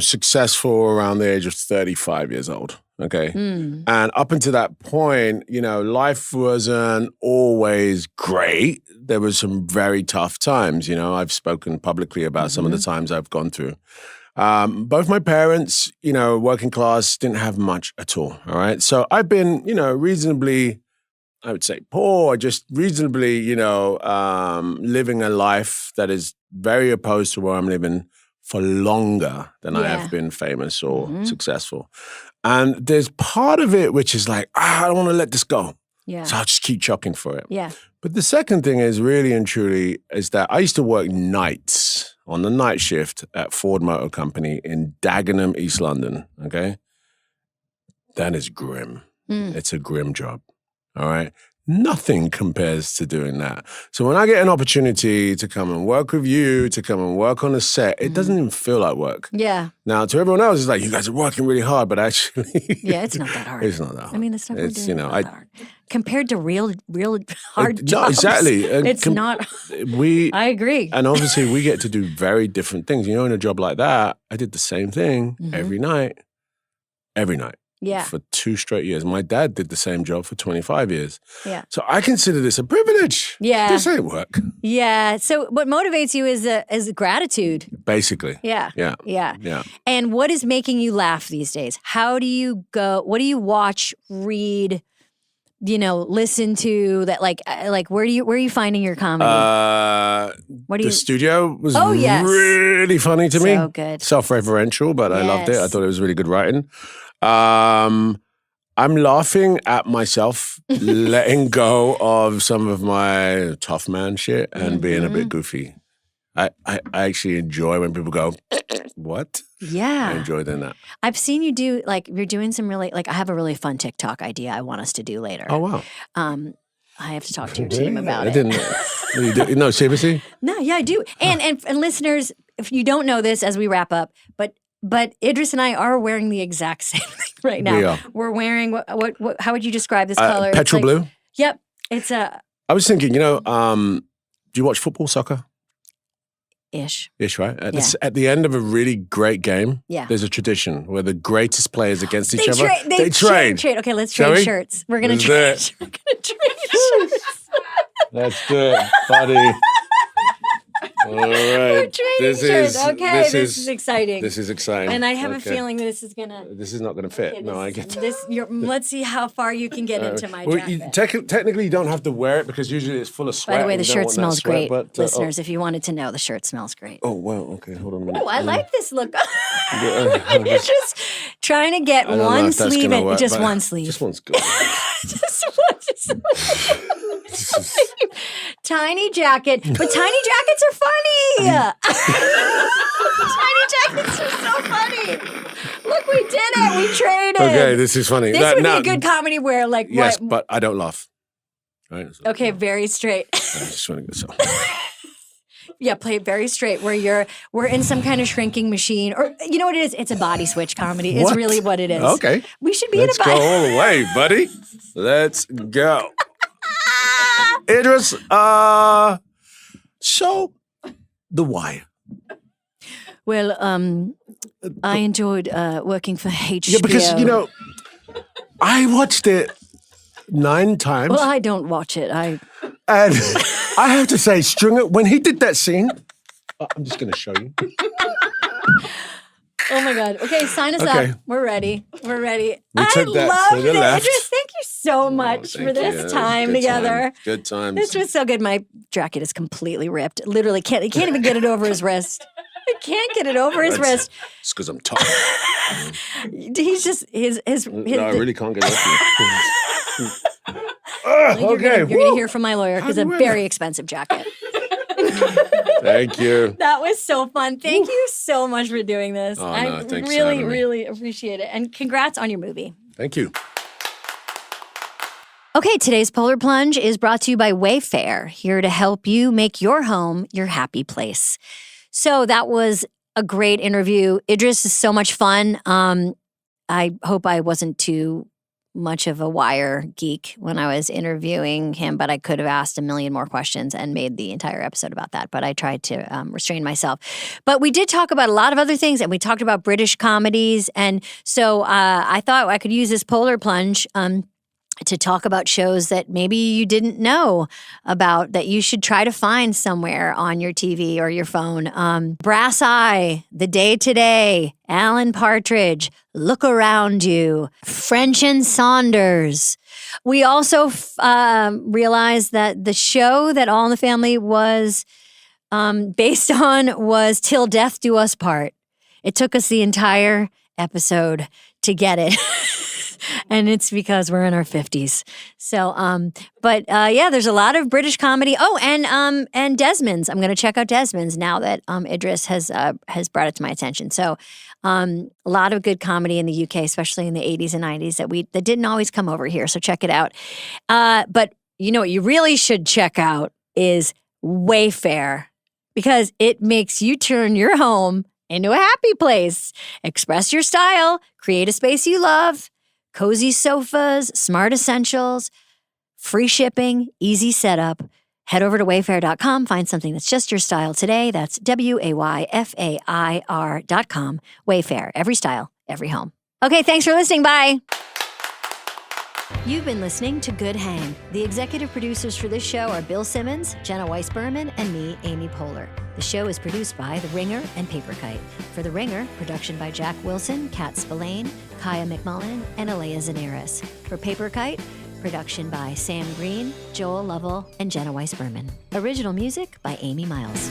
[SPEAKER 3] successful around the age of 35 years old. Okay. And up until that point, life wasn't always great. There was some very tough times. I've spoken publicly about some of the times I've gone through. Both my parents, working class, didn't have much at all. All right. So I've been, reasonably, I would say poor, just reasonably, living a life that is very opposed to where I'm living for longer than I have been famous or successful. And there's part of it which is like, I don't want to let this go.
[SPEAKER 1] Yeah.
[SPEAKER 3] So I'll just keep chucking for it.
[SPEAKER 1] Yeah.
[SPEAKER 3] But the second thing is really and truly is that I used to work nights. on the night shift at Ford Motor Company in Dagenham, East London, okay? That is grim. It's a grim job, all right? Nothing compares to doing that. So when I get an opportunity to come and work with you, to come and work on a set, it doesn't even feel like work.
[SPEAKER 1] Yeah.
[SPEAKER 3] Now, to everyone else, it's like, you guys are working really hard, but actually...
[SPEAKER 1] Yeah, it's not that hard.
[SPEAKER 3] It's not that hard.
[SPEAKER 1] I mean, the stuff we're doing
[SPEAKER 3] you know,
[SPEAKER 1] is not that hard. Compared to real hard jobs.
[SPEAKER 3] No, exactly.
[SPEAKER 1] It's not... I agree.
[SPEAKER 3] And obviously, we get to do very different things. You know, in a job like that, I did the same thing every night. Every night.
[SPEAKER 1] Yeah.
[SPEAKER 3] For 2 straight years. My dad did the same job for 25 years.
[SPEAKER 1] Yeah.
[SPEAKER 3] So I consider this a privilege.
[SPEAKER 1] Yeah.
[SPEAKER 3] This ain't work.
[SPEAKER 1] Yeah. So what motivates you is gratitude.
[SPEAKER 3] Basically.
[SPEAKER 1] Yeah.
[SPEAKER 3] Yeah.
[SPEAKER 1] Yeah.
[SPEAKER 3] Yeah.
[SPEAKER 1] And what is making you laugh these days? How do you go? What do you watch, read, listen to that? Like where are you finding your comedy?
[SPEAKER 3] The studio was
[SPEAKER 1] yes.
[SPEAKER 3] really funny to me.
[SPEAKER 1] So good.
[SPEAKER 3] Self-referential, but I loved it. I thought it was really good writing. I'm laughing at myself letting go of some of my tough man shit and being a bit goofy. I actually enjoy when people go, what?
[SPEAKER 1] Yeah.
[SPEAKER 3] I enjoy doing that.
[SPEAKER 1] I've seen you do, you're doing some really, I have a really fun TikTok idea I want us to do later.
[SPEAKER 3] Oh, wow.
[SPEAKER 1] I have to talk to your team about it.
[SPEAKER 3] No, seriously?
[SPEAKER 1] No, yeah, I do. And listeners, if you don't know this as we wrap up, but Idris and I are wearing the exact same thing right now.
[SPEAKER 3] We are.
[SPEAKER 1] We're wearing what how would you describe this color?
[SPEAKER 3] Petrol blue.
[SPEAKER 1] Yep. It's
[SPEAKER 3] I was thinking, do you watch football, soccer?
[SPEAKER 1] Ish,
[SPEAKER 3] right? At the end of a really great game,
[SPEAKER 1] yeah.
[SPEAKER 3] There's a tradition where the greatest players against each other,
[SPEAKER 1] they
[SPEAKER 3] trade.
[SPEAKER 1] Okay, let's trade shirts. We're going to trade. We're going to trade shirts.
[SPEAKER 3] Let's do it, buddy. All right.
[SPEAKER 1] We're trading shirts. Okay, this is exciting.
[SPEAKER 3] This is exciting.
[SPEAKER 1] And I have a feeling this is gonna.
[SPEAKER 3] This is not going to fit.
[SPEAKER 1] Okay,
[SPEAKER 3] no, I get
[SPEAKER 1] this. Let's see how far you can get into my jacket.
[SPEAKER 3] Technically, you don't have to wear it because usually it's full of sweat.
[SPEAKER 1] By the way, the shirt smells great.
[SPEAKER 3] But,
[SPEAKER 1] listeners, if you wanted to know, the shirt smells great.
[SPEAKER 3] Oh, wow. Okay, hold on a minute.
[SPEAKER 1] Oh, I like this look. You're just trying to get one sleeve in. Just one sleeve.
[SPEAKER 3] Just one's good.
[SPEAKER 1] Just one. Tiny jacket, but tiny jackets are funny. Tiny jackets are so funny. Look, we did it. We traded.
[SPEAKER 3] Okay, this is funny.
[SPEAKER 1] This would be a good comedy where,
[SPEAKER 3] yes, but I don't laugh. Right? So,
[SPEAKER 1] okay, very straight.
[SPEAKER 3] I just want to go so.
[SPEAKER 1] Yeah, play it very straight where we're in some kind of shrinking machine, or you know what it is? It's a body switch comedy. It's really what it is.
[SPEAKER 3] Okay.
[SPEAKER 1] We should be
[SPEAKER 3] Let's
[SPEAKER 1] in a body.
[SPEAKER 3] go all the way, buddy. Let's go. Idris, so The Wire.
[SPEAKER 1] Well, I enjoyed working for HBO.
[SPEAKER 3] Yeah, because, I watched it 9 times.
[SPEAKER 1] Well, I don't watch it.
[SPEAKER 3] And I have to say, Stringer, when he did that scene, I'm just going to show you.
[SPEAKER 1] Oh my God. Okay, sign us up. We're ready. We
[SPEAKER 3] took that to the left.
[SPEAKER 1] Idris, thank you so much for this time together.
[SPEAKER 3] Good times.
[SPEAKER 1] This was so good. My jacket is completely ripped. Literally, he can't even get it over his wrist. He can't get it over his wrist.
[SPEAKER 3] It's because I'm tough.
[SPEAKER 1] He's just his.
[SPEAKER 3] No, I really can't get it off you.
[SPEAKER 1] You're going to hear from my lawyer because it's a very expensive jacket.
[SPEAKER 3] Thank you.
[SPEAKER 1] That was so fun. Thank you so much for doing this. I really appreciate it. And congrats on your movie.
[SPEAKER 3] Thank you.
[SPEAKER 1] Okay, today's Polar Plunge is brought to you by Wayfair, here to help you make your home your happy place. So that was a great interview. Idris is so much fun. I hope I wasn't too much of a Wire geek when I was interviewing him, but I could have asked a million more questions and made the entire episode about that. But I tried to restrain myself. But we did talk about a lot of other things, and we talked about British comedies. And so I thought I could use this Polar Plunge to talk about shows that maybe you didn't know about that you should try to find somewhere on your TV or your phone. Brass Eye, The Day Today, Alan Partridge, Look Around You, French and Saunders. We also realized that the show that All in the Family was based on was Till Death Do Us Part. It took us the entire episode to get it. And it's because we're in our 50s. So, yeah, there's a lot of British comedy. Oh, and Desmond's. I'm going to check out Desmond's now that Idris has brought it to my attention. So, a lot of good comedy in the UK, especially in the 80s and 90s that didn't always come over here. So check it out. But you know what you really should check out is Wayfair, because it makes you turn your home into a happy place. Express your style, create a space you love, cozy sofas, smart essentials, free shipping, easy setup. Head over to wayfair.com, find something that's just your style today. That's WAYFAIR.com. Wayfair, every style, every home. Okay, thanks for listening. Bye. You've been listening to Good Hang. The executive producers for this show are Bill Simmons, Jenna Weiss-Berman, and me, Amy Poehler. The show is produced by The Ringer and Paperkite. For The Ringer, production by Jack Wilson, Kat Spillane, Kaya McMullen, and Alea Zanaris. For Paperkite, production by Sam Green, Joel Lovell, and Jenna Weiss-Berman. Original music by Amy Miles.